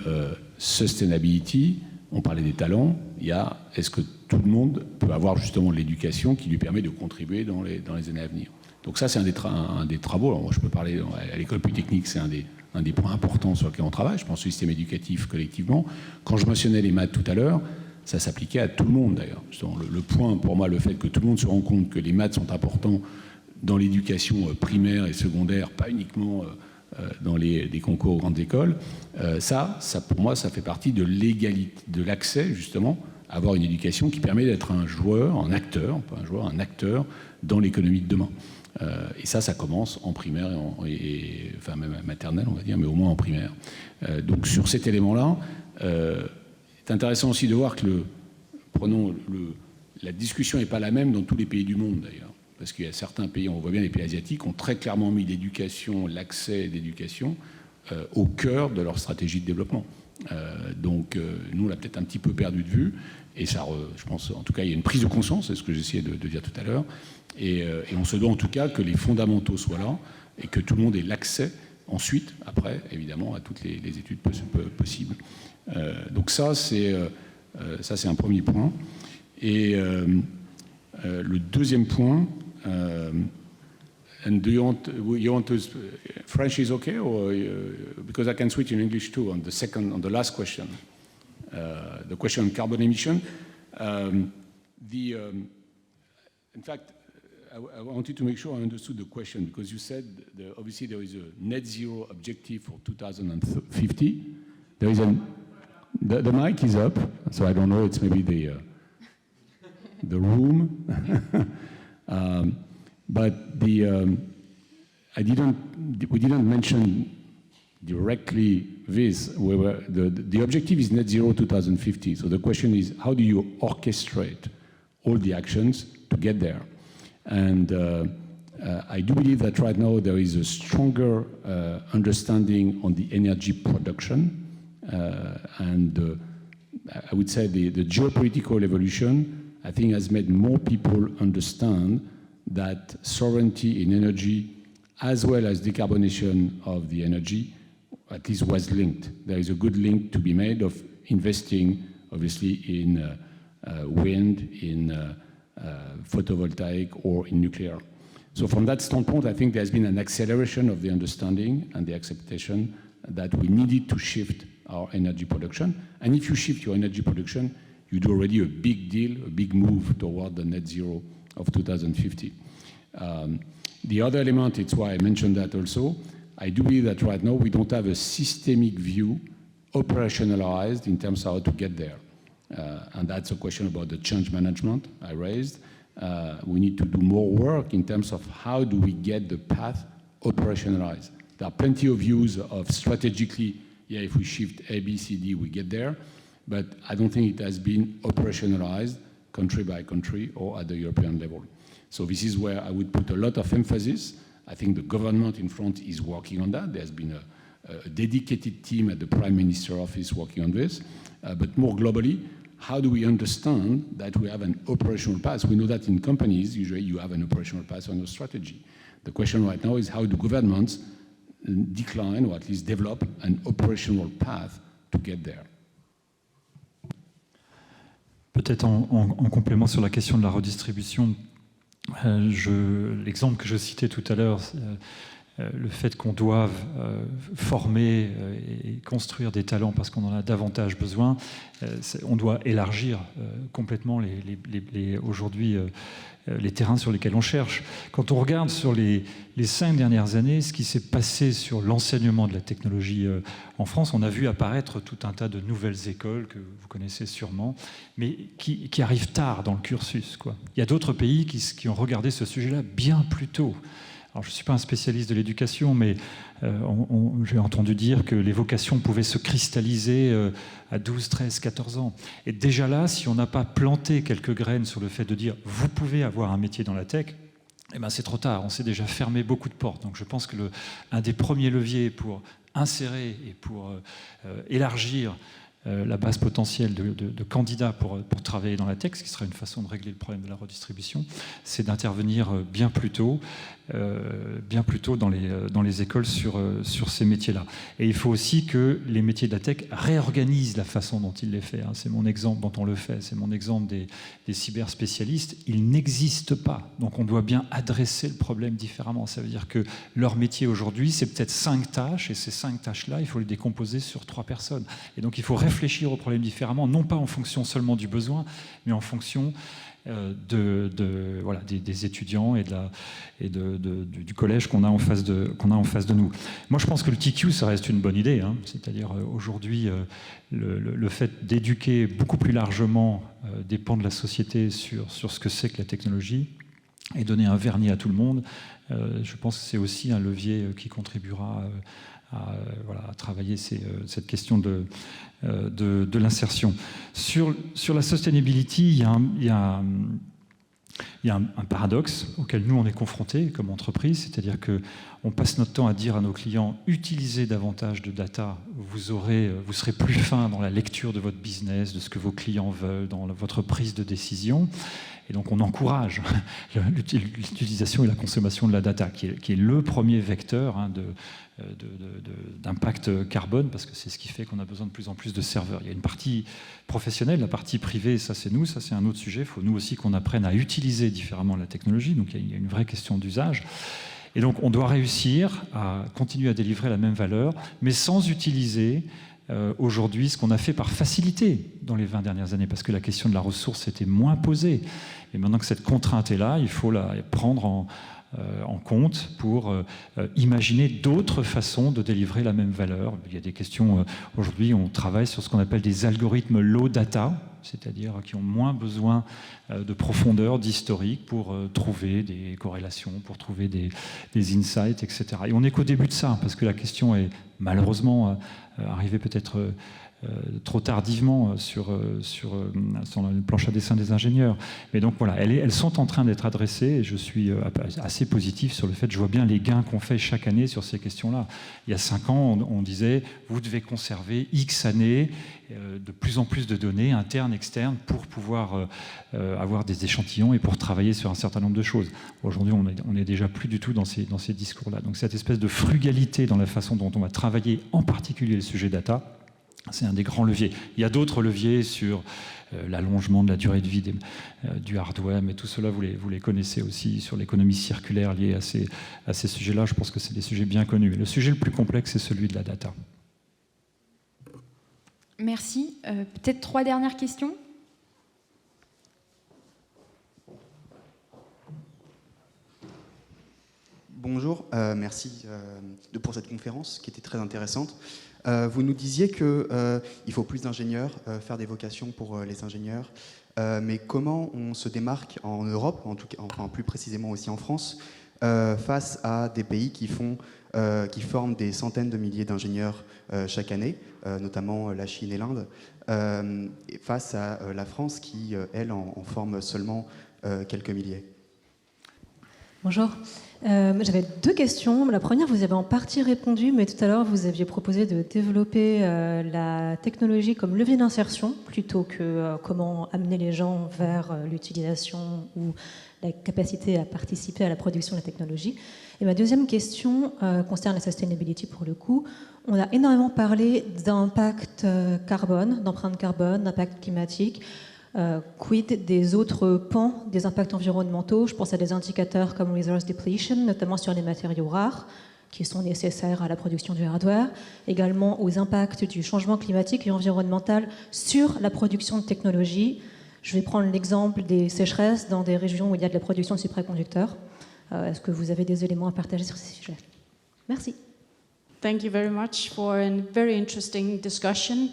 sustainability. On parlait des talents. Il y a est-ce que tout le monde peut avoir justement l'éducation qui lui permet de contribuer dans les années à venir. Donc ça, c'est un des travaux. Alors moi, je peux parler à l'école polytechnique, c'est un des points importants sur lesquels on travaille. Je pense au système éducatif collectivement. Quand je mentionnais les maths tout à l'heure, ça s'appliquait à tout le monde d'ailleurs. Le point, pour moi, le fait que tout le monde se rend compte que les maths sont importants dans l'éducation primaire et secondaire, pas uniquement dans des concours aux grandes écoles, ça, pour moi, ça fait partie de l'égalité, de l'accès justement à avoir une éducation qui permet d'être un joueur, un acteur, pas un joueur, un acteur dans l'économie de demain. Et ça commence en primaire enfin même maternelle, on va dire, mais au moins en primaire. Donc sur cet élément-là, c'est intéressant aussi de voir que la discussion n'est pas la même dans tous les pays du monde d'ailleurs. Parce qu'il y a certains pays, on voit bien les pays asiatiques, ont très clairement mis l'éducation, l'accès d'éducation au cœur de leur stratégie de développement. Donc nous, on l'a peut-être un petit peu perdu de vue. Et ça, je pense, en tout cas, il y a une prise de conscience, c'est ce que j'essayais de dire tout à l'heure. Et on se doit en tout cas que les fondamentaux soient là et que tout le monde ait l'accès ensuite, après, évidemment, à toutes les études possibles. Donc ça, c'est un premier point. Et le deuxième point, and do you want to French is okay, or because I can switch in English too on the last question, the question on carbon emission. In fact, I wanted to make sure I understood the question because you said obviously there is a net zero objective for 2050. There is the mic is up, so I don't know. It's maybe the room. But we didn't mention directly this. The objective is net zero 2050. So the question is, how do you orchestrate all the actions to get there? And I do believe that right now there is a stronger understanding on the energy production. And I would say the geopolitical evolution, I think, has made more people understand that sovereignty in energy, as well as decarbonation of the energy, at least was linked. There is a good link to be made of investing, obviously, in wind, in photovoltaic, or in nuclear. So from that standpoint, I think there's been an acceleration of the understanding and the acceptation that we needed to shift our energy production. And if you shift your energy production, you do already a big deal, a big move toward the net zero of 2050. The other element, it's why I mentioned that also, I do believe that right now we don't have a systemic view operationalized in terms of how to get there. And that's a question about the change management I raised. We need to do more work in terms of how do we get the path operationalized. There are plenty of views of strategically, yeah, if we shift A, B, C, D, we get there. But I don't think it has been operationalized country by country or at the European level. So this is where I would put a lot of emphasis. I think the government in France is working on that. There's been a dedicated team at the Prime Minister's office working on this. But more globally, how do we understand that we have an operational path? We know that in companies, usually you have an operational path on your strategy. The question right now is how do governments decline or at least develop an operational path to get there? Peut-être en complément sur la question de la redistribution, l'exemple que je citais tout à l'heure le fait qu'on doive former et construire des talents parce qu'on en a davantage besoin, on doit élargir complètement aujourd'hui les terrains sur lesquels on cherche. Quand on regarde sur les 5 dernières années, ce qui s'est passé sur l'enseignement de la technologie en France, on a vu apparaître tout un tas de nouvelles écoles que vous connaissez sûrement, mais qui arrivent tard dans le cursus, quoi. Il y a d'autres pays qui ont regardé ce sujet-là bien plus tôt. Alors, je ne suis pas un spécialiste de l'éducation, mais j'ai entendu dire que les vocations pouvaient se cristalliser à 12, 13, 14 ans. Et déjà là, si on n'a pas planté quelques graines sur le fait de dire « vous pouvez avoir un métier dans la tech », eh ben c'est trop tard, on s'est déjà fermé beaucoup de portes. Donc je pense que un des premiers leviers pour insérer et pour élargir la base potentielle de candidats pour travailler dans la tech, ce qui serait une façon de régler le problème de la redistribution, c'est d'intervenir bien plus tôt dans les écoles sur ces métiers-là. Et il faut aussi que les métiers de la tech réorganisent la façon dont ils les font. C'est mon exemple dont on le fait, c'est mon exemple des cyberspécialistes. Ils n'existent pas, donc on doit bien adresser le problème différemment. Ça veut dire que leur métier aujourd'hui, c'est peut-être 5 tâches, et ces 5 tâches-là, il faut les décomposer sur 3 personnes. Et donc il faut réfléchir au problème différemment, non pas en fonction seulement du besoin, mais en fonction des étudiants et du collège qu'on a en face de nous. Moi, je pense que le TQ, ça reste une bonne idée. C'est-à-dire, aujourd'hui, le fait d'éduquer beaucoup plus largement des pans de la société sur ce que c'est que la technologie et donner un vernis à tout le monde, je pense que c'est aussi un levier qui contribuera à travailler cette question de l'insertion. Sur la sustainability, il y a un paradoxe auquel nous on est confrontés comme entreprise, c'est-à-dire qu'on passe notre temps à dire à nos clients utilisez davantage de data, vous serez plus fin dans la lecture de votre business, de ce que vos clients veulent, dans votre prise de décision. Et donc on encourage l'utilisation et la consommation de la data, qui est le premier vecteur d'impact carbone, parce que c'est ce qui fait qu'on a besoin de plus en plus de serveurs. Il y a une partie professionnelle, la partie privée, ça c'est nous, ça c'est un autre sujet. Il faut nous aussi qu'on apprenne à utiliser différemment la technologie, donc il y a une vraie question d'usage. Et donc on doit réussir à continuer à délivrer la même valeur, mais sans utiliser aujourd'hui ce qu'on a fait par facilité dans les 20 dernières années, parce que la question de la ressource était moins posée. Et maintenant que cette contrainte est là, il faut la prendre en compte pour imaginer d'autres façons de délivrer la même valeur. Il y a des questions, aujourd'hui on travaille sur ce qu'on appelle des algorithmes low data, c'est-à-dire qui ont moins besoin de profondeur, d'historique pour trouver des corrélations, pour trouver des insights, etc. Et on n'est qu'au début de ça, parce que la question est malheureusement arrivée peut-être trop tardivement sur la planche à dessin des ingénieurs. Mais donc voilà, elles sont en train d'être adressées et je suis assez positif sur le fait, je vois bien les gains qu'on fait chaque année sur ces questions-là. Il y a 5 ans, on disait, vous devez conserver X années, de plus en plus de données internes, externes, pour pouvoir avoir des échantillons et pour travailler sur un certain nombre de choses. Aujourd'hui, on n'est déjà plus du tout dans ces discours-là. Donc cette espèce de frugalité dans la façon dont on va travailler, en particulier le sujet data, c'est un des grands leviers. Il y a d'autres leviers sur l'allongement de la durée de vie du hardware, mais tout cela, vous les connaissez aussi, sur l'économie circulaire liée à ces sujets-là. Je pense que c'est des sujets bien connus. Le sujet le plus complexe, c'est celui de la data. Merci. Peut-être 3 dernières questions ? Bonjour, merci pour cette conférence qui était très intéressante. Vous nous disiez qu'il faut plus d'ingénieurs, faire des vocations pour les ingénieurs, mais comment on se démarque en Europe, en tout cas, enfin plus précisément aussi en France, face à des pays qui forment des centaines de milliers d'ingénieurs chaque année, notamment la Chine et l'Inde, face à la France qui, elle, en forme seulement quelques milliers. Bonjour. J'avais 2 questions. La première, vous avez en partie répondu, mais tout à l'heure, vous aviez proposé de développer la technologie comme levier d'insertion plutôt que comment amener les gens vers l'utilisation ou la capacité à participer à la production de la technologie. Et ma deuxième question concerne la sustainability pour le coup. On a énormément parlé d'impact carbone, d'empreinte carbone, d'impact climatique. Quid des autres pans des impacts environnementaux? Je pense à des indicateurs comme resource depletion, notamment sur les matériaux rares. qui sont nécessaires à la production du hardware, également aux impacts du changement climatique et environnemental sur la production de technologies. Je vais prendre l'exemple des sécheresses dans des régions où il y a de la production de supraconducteurs. Est-ce que vous avez des éléments à partager sur ces sujets? Merci. Thank you very much for a very interesting discussion.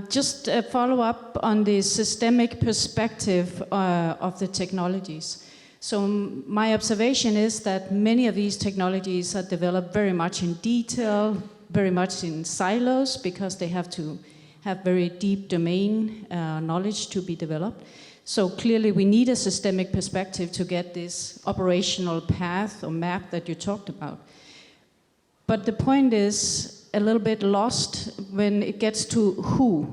Just a follow-up on the systemic perspective of the technologies. So my observation is that many of these technologies are developed very much in detail, very much in silos, because they have to have very deep domain knowledge to be developed. So clearly we need a systemic perspective to get this operational path or map that you talked about. But the point is a little bit lost when it gets to who.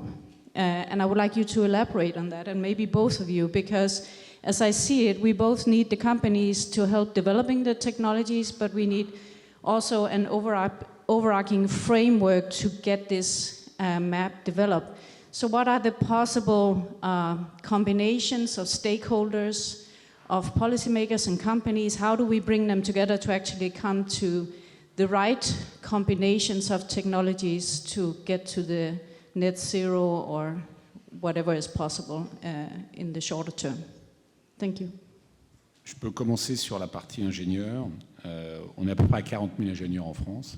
And I would like you to elaborate on that, and maybe both of you, because as I see it, we both need the companies to help developing the technologies, but we need also an overarching framework to get this map developed. So what are the possible combinations of stakeholders, of policymakers and companies? How do we bring them together to actually come to the right combinations of technologies to get to the net zero or whatever is possible in the shorter term? Thank you. Je peux commencer sur la partie ingénieur. On est à peu près à 40 000 ingénieurs en France.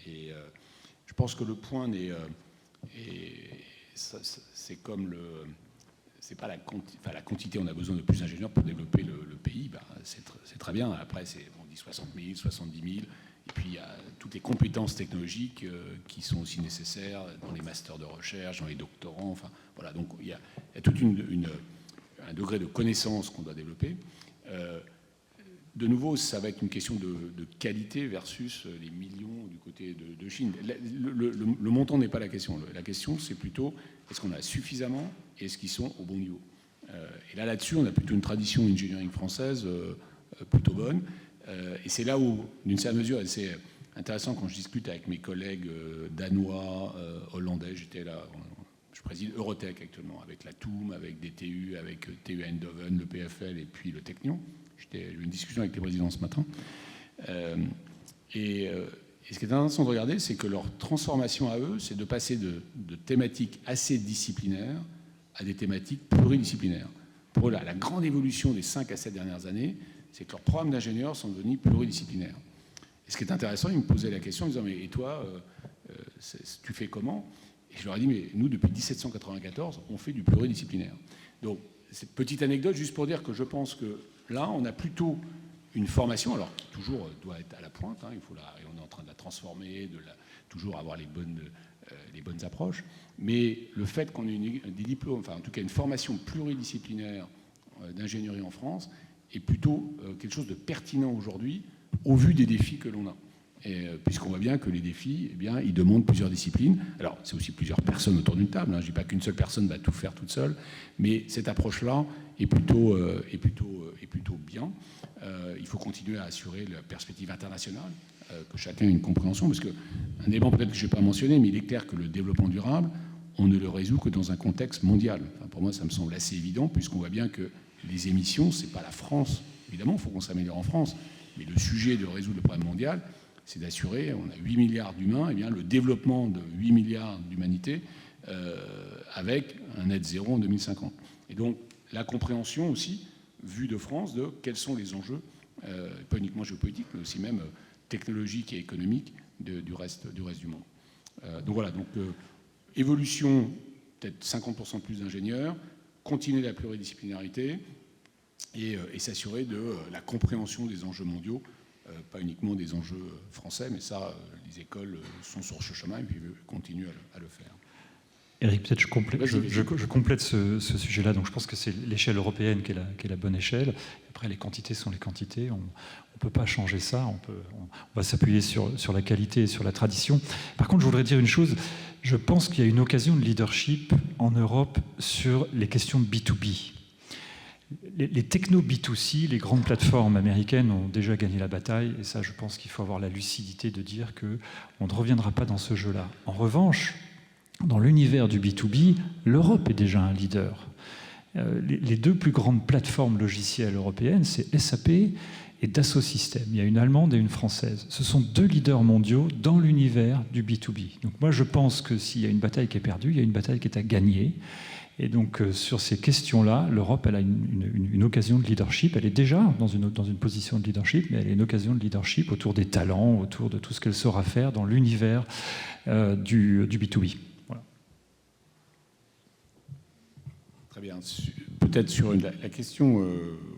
Je pense que le point c'est comme c'est pas la quantité, on a besoin de plus d'ingénieurs pour développer le pays, c'est très bien. Après, on dit 60 000, 70 000, et puis il y a toutes les compétences technologiques qui sont aussi nécessaires dans les masters de recherche, dans les doctorants, enfin voilà, donc il y a tout un degré de connaissance qu'on doit développer. De nouveau, ça va être une question de qualité versus les millions du côté de Chine. Le montant n'est pas la question. La question, c'est plutôt est-ce qu'on a suffisamment et est-ce qu'ils sont au bon niveau. Et là-dessus, on a plutôt une tradition engineering française plutôt bonne. Et c'est là où, d'une certaine mesure, et c'est intéressant quand je discute avec mes collègues danois, hollandais, j'étais là, je préside Eurotech actuellement, avec la TUM, avec DTU, avec TU Eindhoven, le PFL et puis le Technion. J'ai eu une discussion avec les présidents ce matin. Et ce qui est intéressant de regarder, c'est que leur transformation à eux, c'est de passer de thématiques assez disciplinaires à des thématiques pluridisciplinaires. Pour eux, la grande évolution des 5 à 7 dernières années, c'est que leurs programmes d'ingénieurs sont devenus pluridisciplinaires. Et ce qui est intéressant, ils me posaient la question en disant « Mais et toi, tu fais comment ?» Et je leur ai dit « Mais nous, depuis 1794, on fait du pluridisciplinaire. » Donc, cette petite anecdote, juste pour dire que je pense que là, on a plutôt une formation, alors qui toujours doit être à la pointe, et on est en train de la transformer, toujours avoir les bonnes approches, mais le fait qu'on ait des diplômes, enfin en tout cas une formation pluridisciplinaire d'ingénierie en France, est plutôt quelque chose de pertinent aujourd'hui au vu des défis que l'on a. Puisqu'on voit bien que les défis, eh bien, ils demandent plusieurs disciplines. Alors, c'est aussi plusieurs personnes autour d'une table. Je ne dis pas qu'une seule personne va tout faire toute seule, mais cette approche-là est plutôt bien. Il faut continuer à assurer la perspective internationale, que chacun ait une compréhension, parce qu'un élément peut-être que je n'ai pas mentionné, mais il est clair que le développement durable, on ne le résout que dans un contexte mondial. Enfin, pour moi, ça me semble assez évident, puisqu'on voit bien que les émissions, ce n'est pas la France. Évidemment, il faut qu'on s'améliore en France, mais le sujet de résoudre le problème mondial, c'est d'assurer, on a 8 milliards d'humains, et bien le développement de 8 milliards d'humanité avec un net zéro en 2050. Et donc, la compréhension aussi, vue de France, de quels sont les enjeux, pas uniquement géopolitiques, mais aussi même technologiques et économiques du reste du monde. Donc voilà, évolution, peut-être 50% plus d'ingénieurs, continuer la pluridisciplinarité et s'assurer de la compréhension des enjeux mondiaux, pas uniquement des enjeux français, mais ça, les écoles sont sur ce chemin et puis continuent à le faire. Eric, peut-être je complète ce sujet-là. Donc je pense que c'est l'échelle européenne qui est la bonne échelle. Après, les quantités sont les quantités. On ne peut pas changer ça. On va s'appuyer sur la qualité et sur la tradition. Par contre, je voudrais dire une chose. Je pense qu'il y a une occasion de leadership en Europe sur les questions de B2B. Les techno B2C, les grandes plateformes américaines ont déjà gagné la bataille, et ça, je pense qu'il faut avoir la lucidité de dire qu'on ne reviendra pas dans ce jeu-là. En revanche, dans l'univers du B2B, l'Europe est déjà un leader. Les deux plus grandes plateformes logicielles européennes, c'est SAP et Dassault Systèmes. Il y a une allemande et une française. Ce sont deux leaders mondiaux dans l'univers du B2B. Donc moi, je pense que s'il y a une bataille qui est perdue, il y a une bataille qui est à gagner. Et donc, sur ces questions-là, l'Europe, elle a une occasion de leadership. Elle est déjà dans une position de leadership, mais elle a une occasion de leadership autour des talents, autour de tout ce qu'elle saura faire dans l'univers du B2B. Voilà. Très bien. Peut-être sur la question,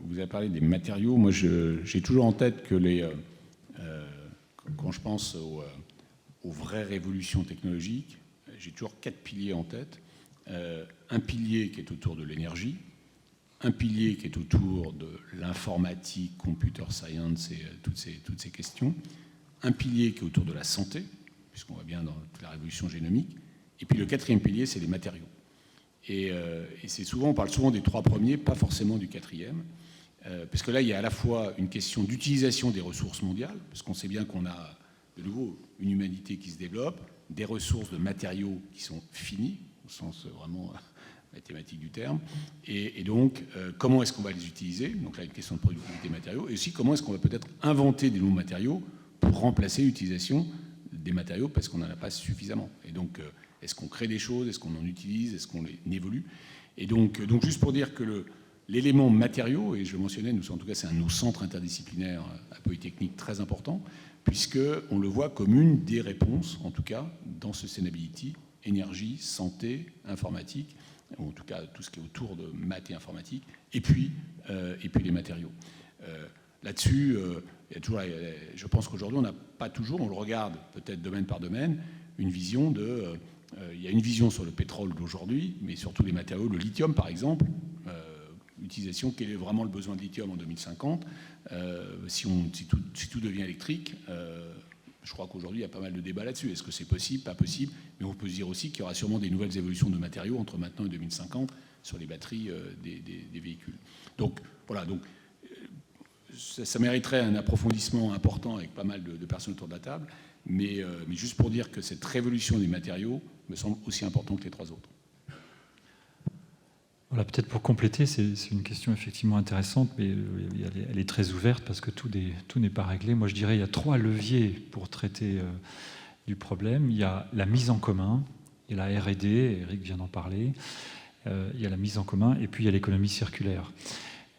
vous avez parlé des matériaux. Moi, j'ai toujours en tête que quand je pense aux vraies révolutions technologiques, j'ai toujours 4 piliers en tête. Un pilier qui est autour de l'énergie, un pilier qui est autour de l'informatique, computer science et toutes ces questions, un pilier qui est autour de la santé, puisqu'on voit bien dans toute la révolution génomique, et puis le 4e pilier, c'est les matériaux. Et on parle souvent des 3 premiers, pas forcément du 4e, parce que là, il y a à la fois une question d'utilisation des ressources mondiales, parce qu'on sait bien qu'on a de nouveau une humanité qui se développe, des ressources de matériaux qui sont finies, au sens vraiment mathématique du terme, et donc comment est-ce qu'on va les utiliser, donc là une question de productivité des matériaux, et aussi comment est-ce qu'on va peut-être inventer des nouveaux matériaux pour remplacer l'utilisation des matériaux parce qu'on n'en a pas suffisamment. Et donc est-ce qu'on crée des choses, est-ce qu'on en utilise, est-ce qu'on les évolue, et donc juste pour dire que l'élément matériaux, et je le mentionnais, en tout cas c'est un de nos centres interdisciplinaires à Polytechnique très important, puisqu'on le voit comme une des réponses, en tout cas dans Sustainability, énergie, santé, informatique, ou en tout cas tout ce qui est autour de maths et informatique, et puis les matériaux. Là-dessus, il y a toujours, je pense qu'aujourd'hui, on n'a pas toujours, on le regarde peut-être domaine par domaine, une vision il y a une vision sur le pétrole d'aujourd'hui, mais surtout les matériaux, le lithium par exemple, utilisation, quel est vraiment le besoin de lithium en 2050, si tout devient électrique. Je crois qu'aujourd'hui, il y a pas mal de débats là-dessus. Est-ce que c'est possible, pas possible? Mais on peut se dire aussi qu'il y aura sûrement des nouvelles évolutions de matériaux entre maintenant et 2050 sur les batteries des véhicules. Donc, voilà. Donc, ça mériterait un approfondissement important avec pas mal de personnes autour de la table. Mais juste pour dire que cette révolution des matériaux me semble aussi importante que les 3 autres. Voilà, peut-être pour compléter, c'est une question effectivement intéressante, mais elle est très ouverte parce que tout n'est pas réglé. Moi, je dirais qu'il y a 3 leviers pour traiter du problème. Il y a la mise en commun, il y a la R&D, Eric vient d'en parler, il y a la mise en commun, et puis il y a l'économie circulaire.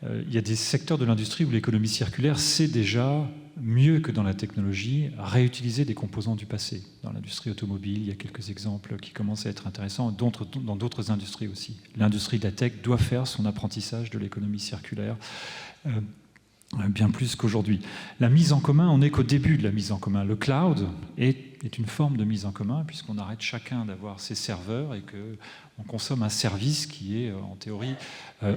Il y a des secteurs de l'industrie où l'économie circulaire, c'est déjà mieux que dans la technologie, réutiliser des composants du passé. Dans l'industrie automobile, il y a quelques exemples qui commencent à être intéressants, dans d'autres industries aussi. L'industrie de la tech doit faire son apprentissage de l'économie circulaire bien plus qu'aujourd'hui. La mise en commun, on n'est qu'au début de la mise en commun. Le cloud est une forme de mise en commun, puisqu'on arrête chacun d'avoir ses serveurs et qu'on consomme un service qui est, en théorie,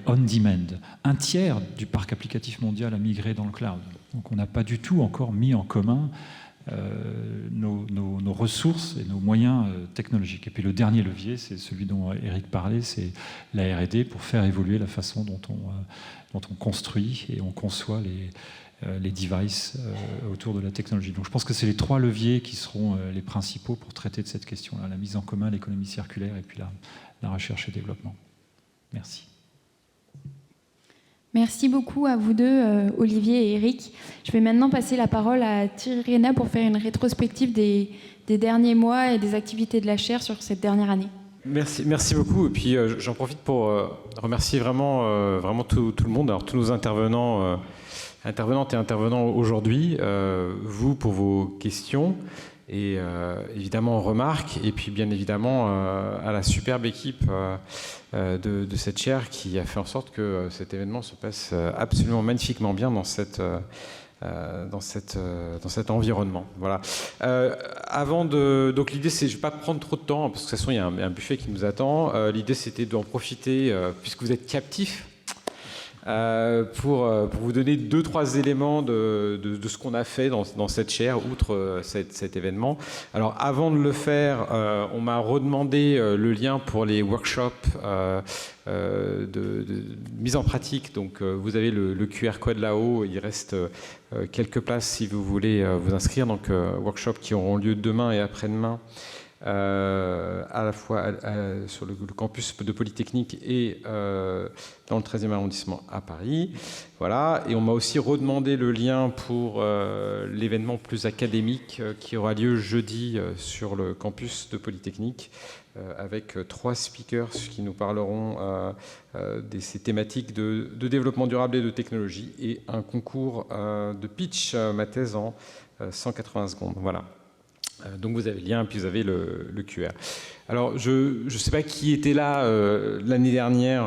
on-demand. Un tiers du parc applicatif mondial a migré dans le cloud. Donc on n'a pas du tout encore mis en commun nos ressources et nos moyens technologiques. Et puis le dernier levier, c'est celui dont Eric parlait, c'est la R&D pour faire évoluer la façon dont on construit et on conçoit les devices autour de la technologie. Donc je pense que c'est les 3 leviers qui seront les principaux pour traiter de cette question-là, la mise en commun, l'économie circulaire et puis la recherche et développement. Merci. Merci beaucoup à vous deux, Olivier et Eric. Je vais maintenant passer la parole à Thierry Reyna pour faire une rétrospective des derniers mois et des activités de la chaire sur cette dernière année. Merci beaucoup. Et puis j'en profite pour remercier vraiment tout le monde, alors tous nos intervenantes et intervenants aujourd'hui, vous pour vos questions et évidemment remarques, et puis bien évidemment à la superbe équipe de cette chaire qui a fait en sorte que cet événement se passe absolument magnifiquement bien dans cet environnement. Voilà. Donc l'idée, c'est, je ne vais pas prendre trop de temps, parce que de toute façon, il y a un buffet qui nous attend. L'idée, c'était d'en profiter, puisque vous êtes captifs, pour vous donner 2-3 éléments de ce qu'on a fait dans cette chaire, outre cet événement. Alors, avant de le faire, on m'a redemandé le lien pour les workshops de mise en pratique. Donc, vous avez le QR code là-haut. Il reste quelques places si vous voulez vous inscrire. Donc, workshops qui auront lieu demain et après-demain à la fois sur le campus de Polytechnique et dans le 13e arrondissement à Paris. Voilà. Et on m'a aussi redemandé le lien pour l'événement plus académique qui aura lieu jeudi sur le campus de Polytechnique, avec 3 speakers qui nous parleront de ces thématiques de développement durable et de technologie, et un concours de pitch, ma thèse en 180 secondes. Voilà. Donc vous avez le lien, puis vous avez le QR. Alors je ne sais pas qui était là l'année dernière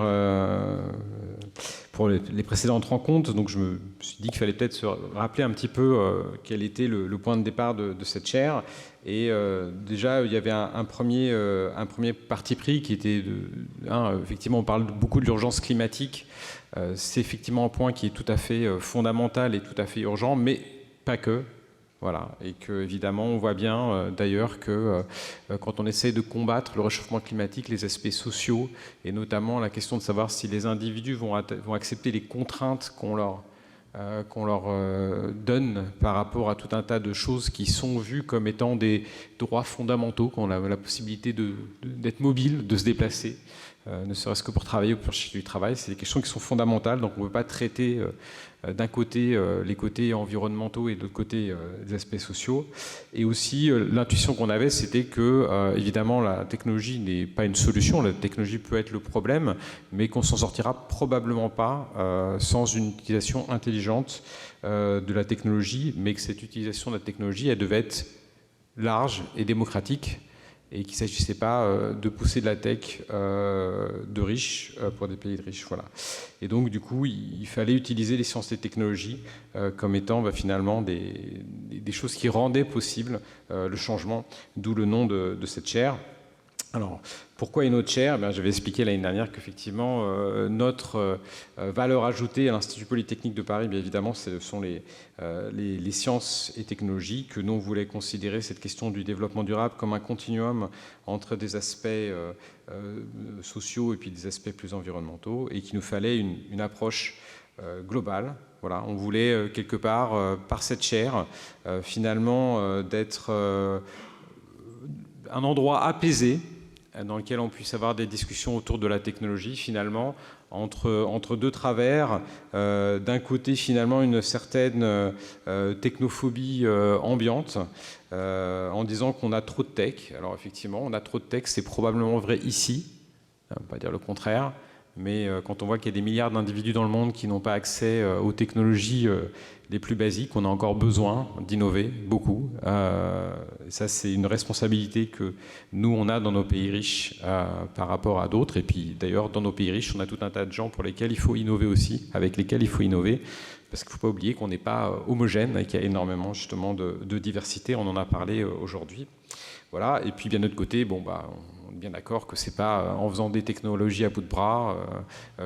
pour les précédentes rencontres, donc je me suis dit qu'il fallait peut-être se rappeler un petit peu quel était le point de départ de cette chaire. Et déjà, il y avait un premier parti pris qui était, effectivement, on parle beaucoup de l'urgence climatique. C'est effectivement un point qui est tout à fait fondamental et tout à fait urgent, mais pas que. Voilà. Et que, évidemment, on voit bien d'ailleurs que quand on essaie de combattre le réchauffement climatique, les aspects sociaux, et notamment la question de savoir si les individus vont accepter les contraintes qu'on leur donne par rapport à tout un tas de choses qui sont vues comme étant des droits fondamentaux, qu'on a la possibilité d'être mobile, de se déplacer, ne serait-ce que pour travailler ou pour chercher du travail. C'est des questions qui sont fondamentales, donc on ne peut pas traiter d'un côté les côtés environnementaux et de l'autre côté des aspects sociaux. Et aussi, l'intuition qu'on avait, c'était que, évidemment, la technologie n'est pas une solution, la technologie peut être le problème, mais qu'on s'en sortira probablement pas sans une utilisation intelligente de la technologie, mais que cette utilisation de la technologie, elle devait être large et démocratique, et qu'il ne s'agissait pas de pousser de la tech de riches pour des pays de riches. Voilà. Et donc, du coup, il fallait utiliser les sciences et technologies comme étant finalement des choses qui rendaient possible le changement, d'où le nom de cette chaire. Alors, pourquoi une autre chaire ? J'avais expliqué l'année dernière qu'effectivement, notre valeur ajoutée à l'Institut Polytechnique de Paris, bien évidemment, ce sont les sciences et technologies, que nous, on voulait considérer cette question du développement durable comme un continuum entre des aspects sociaux et puis des aspects plus environnementaux, et qu'il nous fallait une approche globale. Voilà, on voulait quelque part, par cette chaire, finalement, d'être un endroit apaisé, dans lequel on puisse avoir des discussions autour de la technologie, finalement, entre deux travers. D'un côté, finalement, une certaine technophobie ambiante, en disant qu'on a trop de tech. Alors, effectivement, on a trop de tech, c'est probablement vrai ici, on ne peut pas dire le contraire, mais quand on voit qu'il y a des milliards d'individus dans le monde qui n'ont pas accès aux technologies les plus basiques, on a encore besoin d'innover beaucoup. Ça, c'est une responsabilité que nous, on a dans nos pays riches par rapport à d'autres. Et puis, d'ailleurs, dans nos pays riches, on a tout un tas de gens pour lesquels il faut innover aussi, avec lesquels il faut innover. Parce qu'il ne faut pas oublier qu'on n'est pas homogène et qu'il y a énormément, justement, de diversité. On en a parlé aujourd'hui. Voilà. Et puis, bien de notre côté, on est bien d'accord que ce n'est pas en faisant des technologies à bout de bras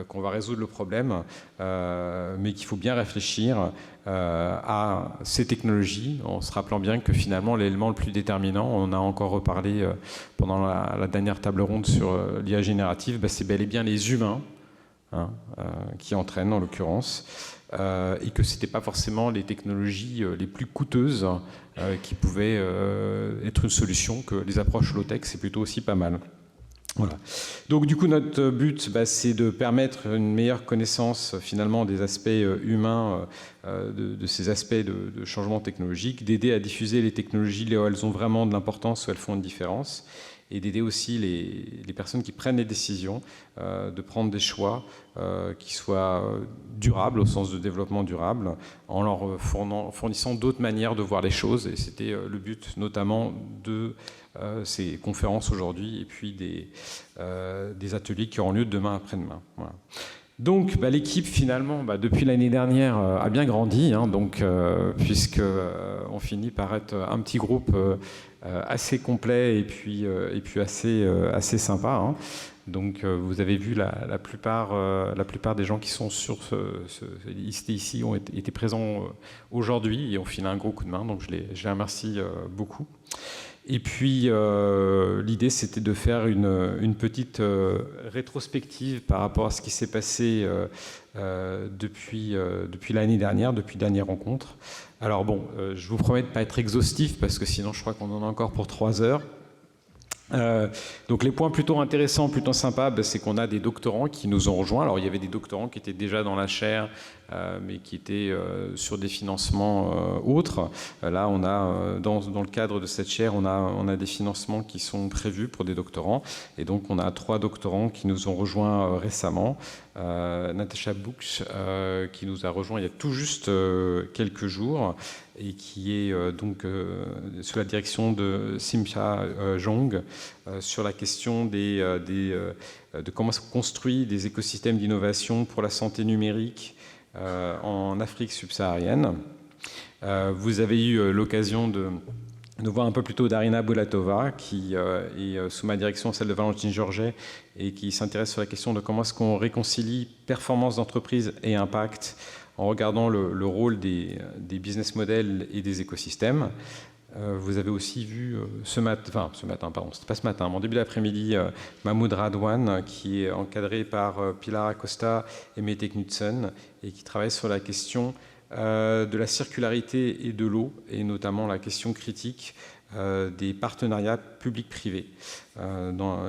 qu'on va résoudre le problème, mais qu'il faut bien réfléchir à ces technologies, en se rappelant bien que finalement l'élément le plus déterminant, on a encore reparlé pendant la dernière table ronde sur l'IA générative, c'est bel et bien les humains qui entraînent en l'occurrence, et que ce n'était pas forcément les technologies les plus coûteuses qui pouvaient être une solution, que les approches low-tech, c'est plutôt aussi pas mal. Voilà. Donc du coup, notre but, c'est de permettre une meilleure connaissance finalement des aspects humains, de ces aspects de changement technologique, d'aider à diffuser les technologies là où elles ont vraiment de l'importance, où elles font une différence, et d'aider aussi les personnes qui prennent les décisions de prendre des choix qui soient durables, au sens de développement durable, en leur fournissant d'autres manières de voir les choses. Et c'était le but notamment de ces conférences aujourd'hui et puis des ateliers qui auront lieu demain après-demain. Voilà. Donc l'équipe finalement, depuis l'année dernière, a bien grandi, puisqu'on finit par être un petit groupe assez complet et puis assez sympa. Donc vous avez vu la plupart des gens qui sont sur ici ont été présents aujourd'hui et ont filé un gros coup de main, donc je les remercie beaucoup. Et puis l'idée, c'était de faire une petite rétrospective par rapport à ce qui s'est passé depuis l'année dernière, depuis la dernière rencontre. Alors je vous promets de ne pas être exhaustif, parce que sinon je crois qu'on en a encore pour 3 heures. Donc les points plutôt intéressants, plutôt sympas, c'est qu'on a des doctorants qui nous ont rejoints. Alors il y avait des doctorants qui étaient déjà dans la chaire, mais qui étaient sur des financements autres. Là, on a dans le cadre de cette chaire, on a des financements qui sont prévus pour des doctorants. Et donc on a 3 doctorants qui nous ont rejoints récemment. Natasha Buch, qui nous a rejoint il y a tout juste quelques jours, et qui est donc sous la direction de Simcha Zhong sur la question de comment se construit des écosystèmes d'innovation pour la santé numérique en Afrique subsaharienne. Vous avez eu l'occasion de voir un peu plus tôt Darina Boulatova, qui est sous ma direction, celle de Valentine Georget, et qui s'intéresse sur la question de comment est-ce qu'on réconcilie performance d'entreprise et impact en regardant le rôle des business models et des écosystèmes. Vous avez aussi vu c'était pas ce matin, mais en début d'après-midi, Mahmoud Radwan, qui est encadré par Pilar Acosta et Mette Knudsen, et qui travaille sur la question de la circularité et de l'eau, et notamment la question critique des partenariats publics-privés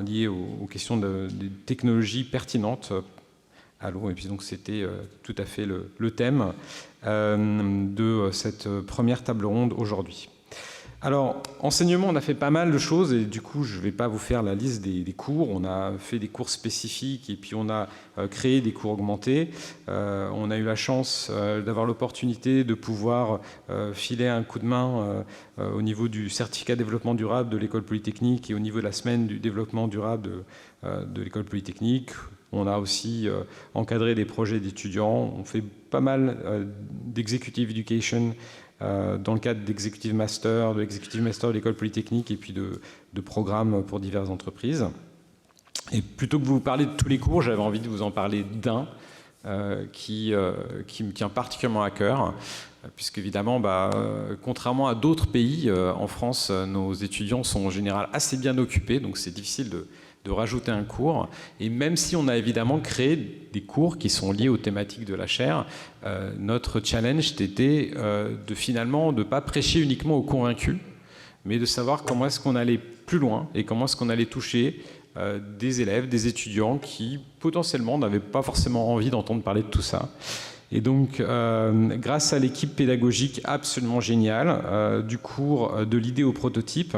liés aux questions des technologies pertinentes à l'eau. Et puis donc c'était tout à fait le thème de cette première table ronde aujourd'hui. Alors, enseignement, on a fait pas mal de choses et du coup, je ne vais pas vous faire la liste des cours. On a fait des cours spécifiques et puis on a créé des cours augmentés. On a eu la chance d'avoir l'opportunité de pouvoir filer un coup de main au niveau du certificat développement durable de l'École Polytechnique et au niveau de la semaine du développement durable de l'École Polytechnique. On a aussi encadré des projets d'étudiants. On fait pas mal d'executive education dans le cadre d'Executive Master, de l'Executive Master de l'École Polytechnique et puis de programmes pour diverses entreprises. Et plutôt que de vous parler de tous les cours, j'avais envie de vous en parler d'un qui me tient particulièrement à cœur, puisque évidemment, contrairement à d'autres pays, en France, nos étudiants sont en général assez bien occupés, donc c'est difficile de rajouter un cours. Et même si on a évidemment créé des cours qui sont liés aux thématiques de la chaire, notre challenge était de finalement ne pas prêcher uniquement aux convaincus, mais de savoir comment est-ce qu'on allait plus loin et comment est-ce qu'on allait toucher des élèves, des étudiants qui potentiellement n'avaient pas forcément envie d'entendre parler de tout ça. Et donc, grâce à l'équipe pédagogique absolument géniale du cours de l'idée au prototype,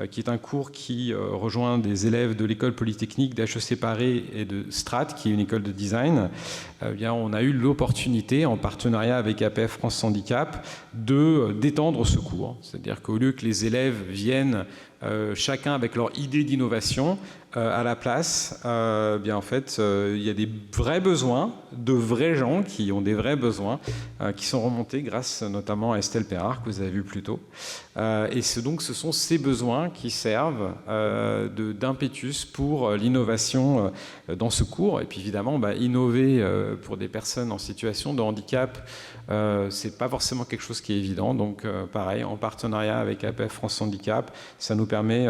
qui est un cours qui rejoint des élèves de l'école polytechnique d'HEC Paris et de Strat, qui est une école de design, on a eu l'opportunité, en partenariat avec APF France Handicap, d'étendre ce cours. C'est-à-dire qu'au lieu que les élèves viennent chacun avec leur idée d'innovation, à la place, en fait, il y a des vrais besoins, de vrais gens qui ont des vrais besoins, qui sont remontés grâce notamment à Estelle Perrard, que vous avez vu plus tôt. Et donc, ce sont ces besoins qui servent d'impétus pour l'innovation dans ce cours. Et puis évidemment, innover pour des personnes en situation de handicap, c'est pas forcément quelque chose qui est évident. Donc, pareil, en partenariat avec APF France Handicap, ça nous permet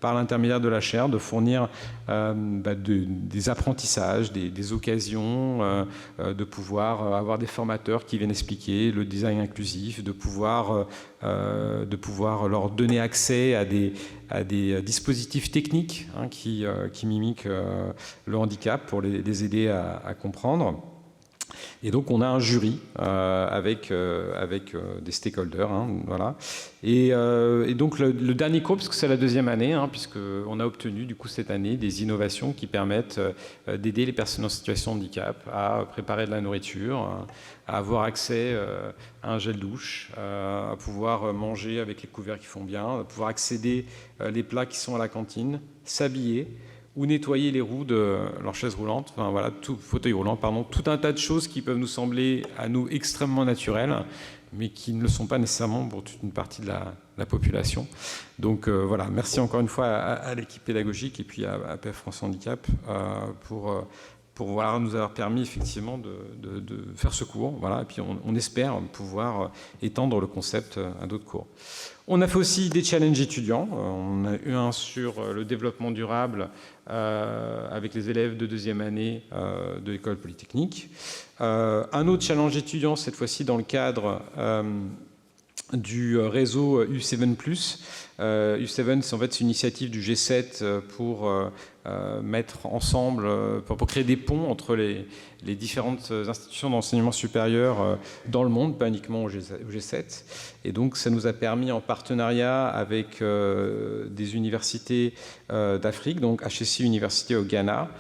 par l'intermédiaire de la chaire, de fournir des apprentissages, des occasions, de pouvoir avoir des formateurs qui viennent expliquer le design inclusif, de pouvoir leur donner accès à des dispositifs techniques qui mimiquent le handicap pour les aider à comprendre. Et donc on a un jury avec des stakeholders, voilà. Et donc le dernier cours, parce que c'est la deuxième année, puisqu'on a obtenu du coup cette année des innovations qui permettent d'aider les personnes en situation de handicap à préparer de la nourriture, à avoir accès à un gel douche, à pouvoir manger avec les couverts qui font bien, à pouvoir accéder les plats qui sont à la cantine, s'habiller, ou nettoyer les roues de leur chaise roulante, fauteuil roulant, tout un tas de choses qui peuvent nous sembler à nous extrêmement naturelles, mais qui ne le sont pas nécessairement pour toute une partie de la population. Donc voilà, merci encore une fois à l'équipe pédagogique et puis à APF France Handicap pour nous avoir permis effectivement de faire ce cours. Voilà, et puis on espère pouvoir étendre le concept à d'autres cours. On a fait aussi des challenges étudiants. On a eu un sur le développement durable avec les élèves de deuxième année de l'école polytechnique. Un autre challenge étudiant, cette fois-ci dans le cadre du réseau U7+. U7, c'est en fait une initiative du G7 pour mettre ensemble, pour créer des ponts entre les différentes institutions d'enseignement supérieur dans le monde, pas uniquement au G7. Et donc, ça nous a permis, en partenariat avec des universités d'Afrique, donc HSI Université au Ghana,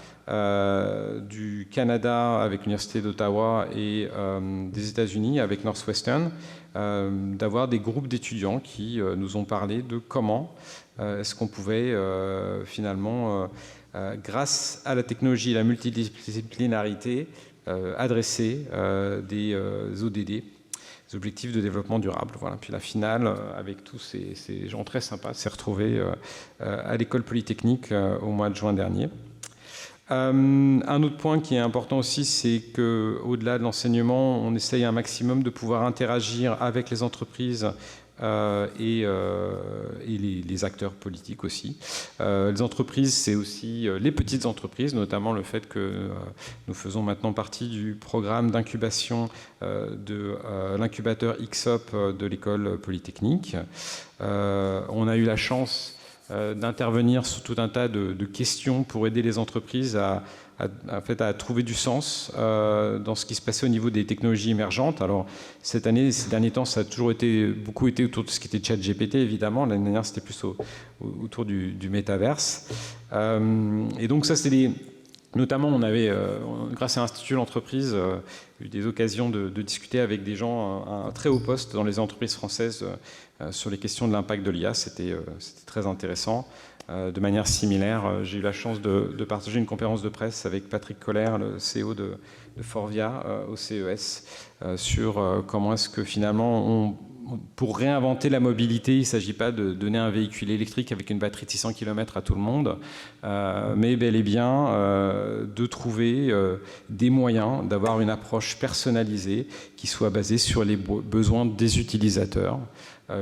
du Canada avec l'Université d'Ottawa et des États-Unis avec Northwestern, d'avoir des groupes d'étudiants qui nous ont parlé de comment est-ce qu'on pouvait finalement, grâce à la technologie et la multidisciplinarité, adresser des ODD, des objectifs de développement durable. Voilà. Puis la finale, avec tous ces gens très sympas, s'est retrouvée à l'École Polytechnique au mois de juin dernier. Un autre point qui est important aussi, c'est qu'au-delà de l'enseignement, on essaye un maximum de pouvoir interagir avec les entreprises et les acteurs politiques aussi. Les entreprises, c'est aussi les petites entreprises, notamment le fait que nous faisons maintenant partie du programme d'incubation de l'incubateur XOP de l'École Polytechnique. On a eu la chance d'intervenir sur tout un tas de questions pour aider les entreprises à trouver du sens dans ce qui se passait au niveau des technologies émergentes. Alors, cette année, ces derniers temps, ça a toujours beaucoup été autour de ce qui était ChatGPT, évidemment. L'année dernière, c'était plus autour du métaverse. Et donc, ça, c'est notamment, on avait, grâce à l'Institut de l'entreprise, eu des occasions de discuter avec des gens à un très haut poste dans les entreprises françaises sur les questions de l'impact de l'IA. C'était très intéressant. De manière similaire, j'ai eu la chance de partager une conférence de presse avec Patrick Koller, le CEO de Forvia au CES, sur comment est-ce que finalement, pour réinventer la mobilité, il ne s'agit pas de donner un véhicule électrique avec une batterie de 600 km à tout le monde, mais bel et bien de trouver des moyens d'avoir une approche personnalisée qui soit basée sur les besoins des utilisateurs,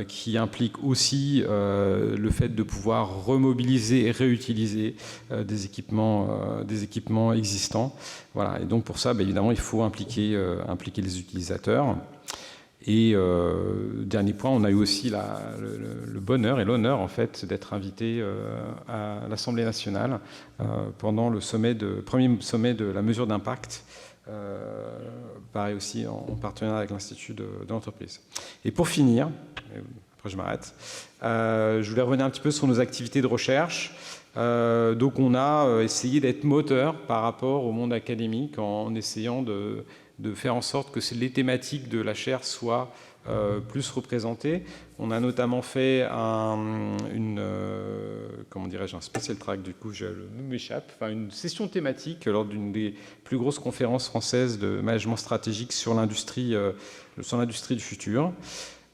qui implique aussi le fait de pouvoir remobiliser et réutiliser des équipements existants. Voilà. Et donc pour ça, évidemment, il faut impliquer les utilisateurs. Et dernier point, on a eu aussi le bonheur et l'honneur en fait d'être invité à l'Assemblée nationale pendant le premier sommet de la mesure d'impact. Pareil aussi en partenariat avec l'Institut de l'entreprise. Et pour finir, après je m'arrête, je voulais revenir un petit peu sur nos activités de recherche. Donc on a essayé d'être moteur par rapport au monde académique en essayant de faire en sorte que les thématiques de la chaire soient plus représentées. On a notamment fait un spécial track, du coup, le nom m'échappe, une session thématique lors d'une des plus grosses conférences françaises de management stratégique sur l'industrie du futur.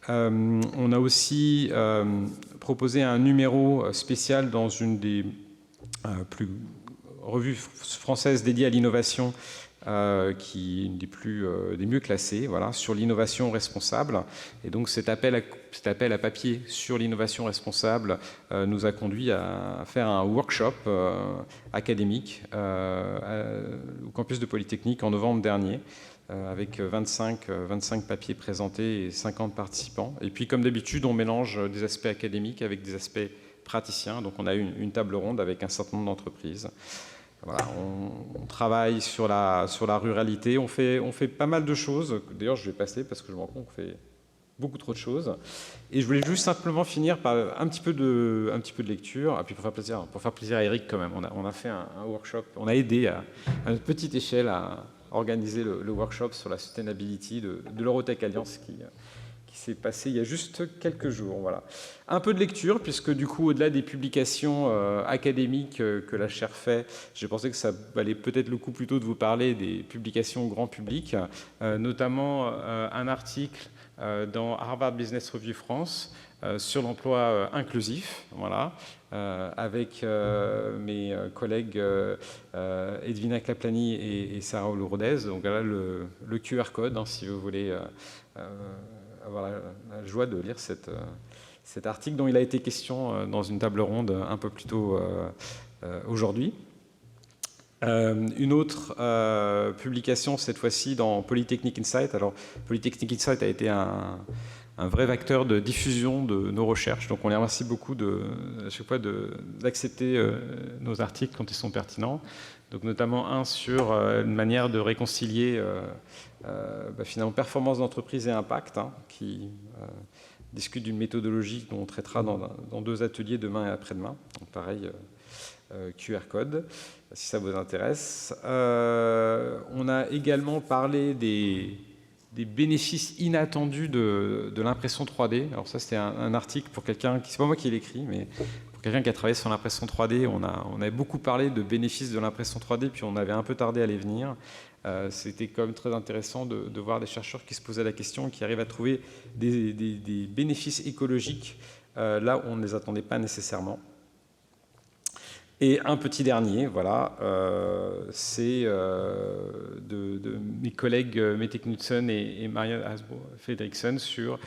On a aussi proposé un numéro spécial dans une des revues françaises dédiées à l'innovation, qui est une des mieux classées, voilà, sur l'innovation responsable. Et donc cet appel à papier sur l'innovation responsable nous a conduit à faire un workshop académique au campus de Polytechnique en novembre dernier, avec 25 papiers présentés et 50 participants. Et puis comme d'habitude, on mélange des aspects académiques avec des aspects praticiens. Donc on a eu une table ronde avec un certain nombre d'entreprises. Voilà, on travaille sur la ruralité, on fait pas mal de choses. D'ailleurs, je vais passer parce que je me rends compte qu'on fait beaucoup trop de choses. Et je voulais juste simplement finir par un petit peu de lecture. Et puis pour faire plaisir à Eric quand même, on a fait un workshop, on a aidé à notre petite échelle à organiser le workshop sur la sustainability de l'Eurotech Alliance qui s'est passé il y a juste quelques jours. Voilà. Un peu de lecture, puisque du coup, au-delà des publications académiques que la chaire fait, j'ai pensé que ça valait peut-être le coup plutôt de vous parler des publications au grand public, notamment un article dans Harvard Business Review France sur l'emploi inclusif, voilà, avec mes collègues Edwina Kaplani et Sarah Lourdes. Donc là, le QR code, si vous voulez avoir la joie de lire cet article dont il a été question dans une table ronde un peu plus tôt aujourd'hui. Une autre publication, cette fois-ci dans Polytechnic Insight. Alors, Polytechnic Insight a été un vrai vecteur de diffusion de nos recherches. Donc on les remercie beaucoup à chaque fois d'accepter nos articles quand ils sont pertinents. Donc notamment un sur une manière de réconcilier finalement performance d'entreprise et impact, qui discute d'une méthodologie dont on traitera dans 2 ateliers demain et après-demain. Donc pareil, QR code, si ça vous intéresse. On a également parlé des bénéfices inattendus de l'impression 3D. Alors ça, c'était un article pour quelqu'un, c'est pas moi qui l'ai écrit, mais pour quelqu'un qui a travaillé sur l'impression 3D, on avait beaucoup parlé de bénéfices de l'impression 3D, puis on avait un peu tardé à les venir. C'était quand même très intéressant de voir des chercheurs qui se posaient la question, qui arrivent à trouver des bénéfices écologiques là où on ne les attendait pas nécessairement. Et un petit dernier, voilà, c'est de mes collègues Mette Knudsen et Maria Fredriksson sur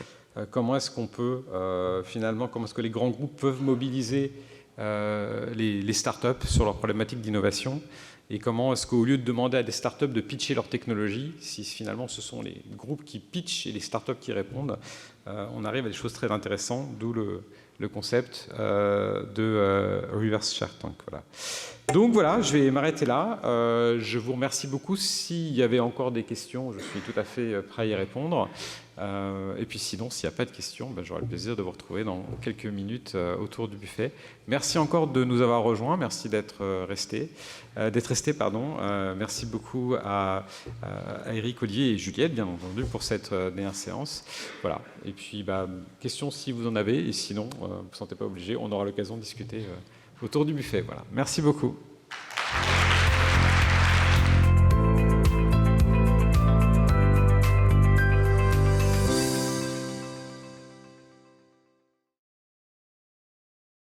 comment est-ce qu'on peut, finalement, comment est-ce que les grands groupes peuvent mobiliser les startups sur leurs problématiques d'innovation, et comment est-ce qu'au lieu de demander à des startups de pitcher leur technologie, si finalement ce sont les groupes qui pitchent et les startups qui répondent, on arrive à des choses très intéressantes, d'où le concept de Reverse Shark Tank. Voilà. Donc voilà, je vais m'arrêter là. Je vous remercie beaucoup. S'il y avait encore des questions, je suis tout à fait prêt à y répondre. Et puis sinon, s'il n'y a pas de questions, j'aurai le plaisir de vous retrouver dans quelques minutes autour du buffet. Merci encore de nous avoir rejoints. Merci d'être restés. Merci beaucoup à Eric, Olivier et Juliette, bien entendu, pour cette dernière séance. Voilà. Et puis, questions si vous en avez. Et sinon, vous ne vous sentez pas obligé. On aura l'occasion de discuter autour du buffet. Voilà. Merci beaucoup.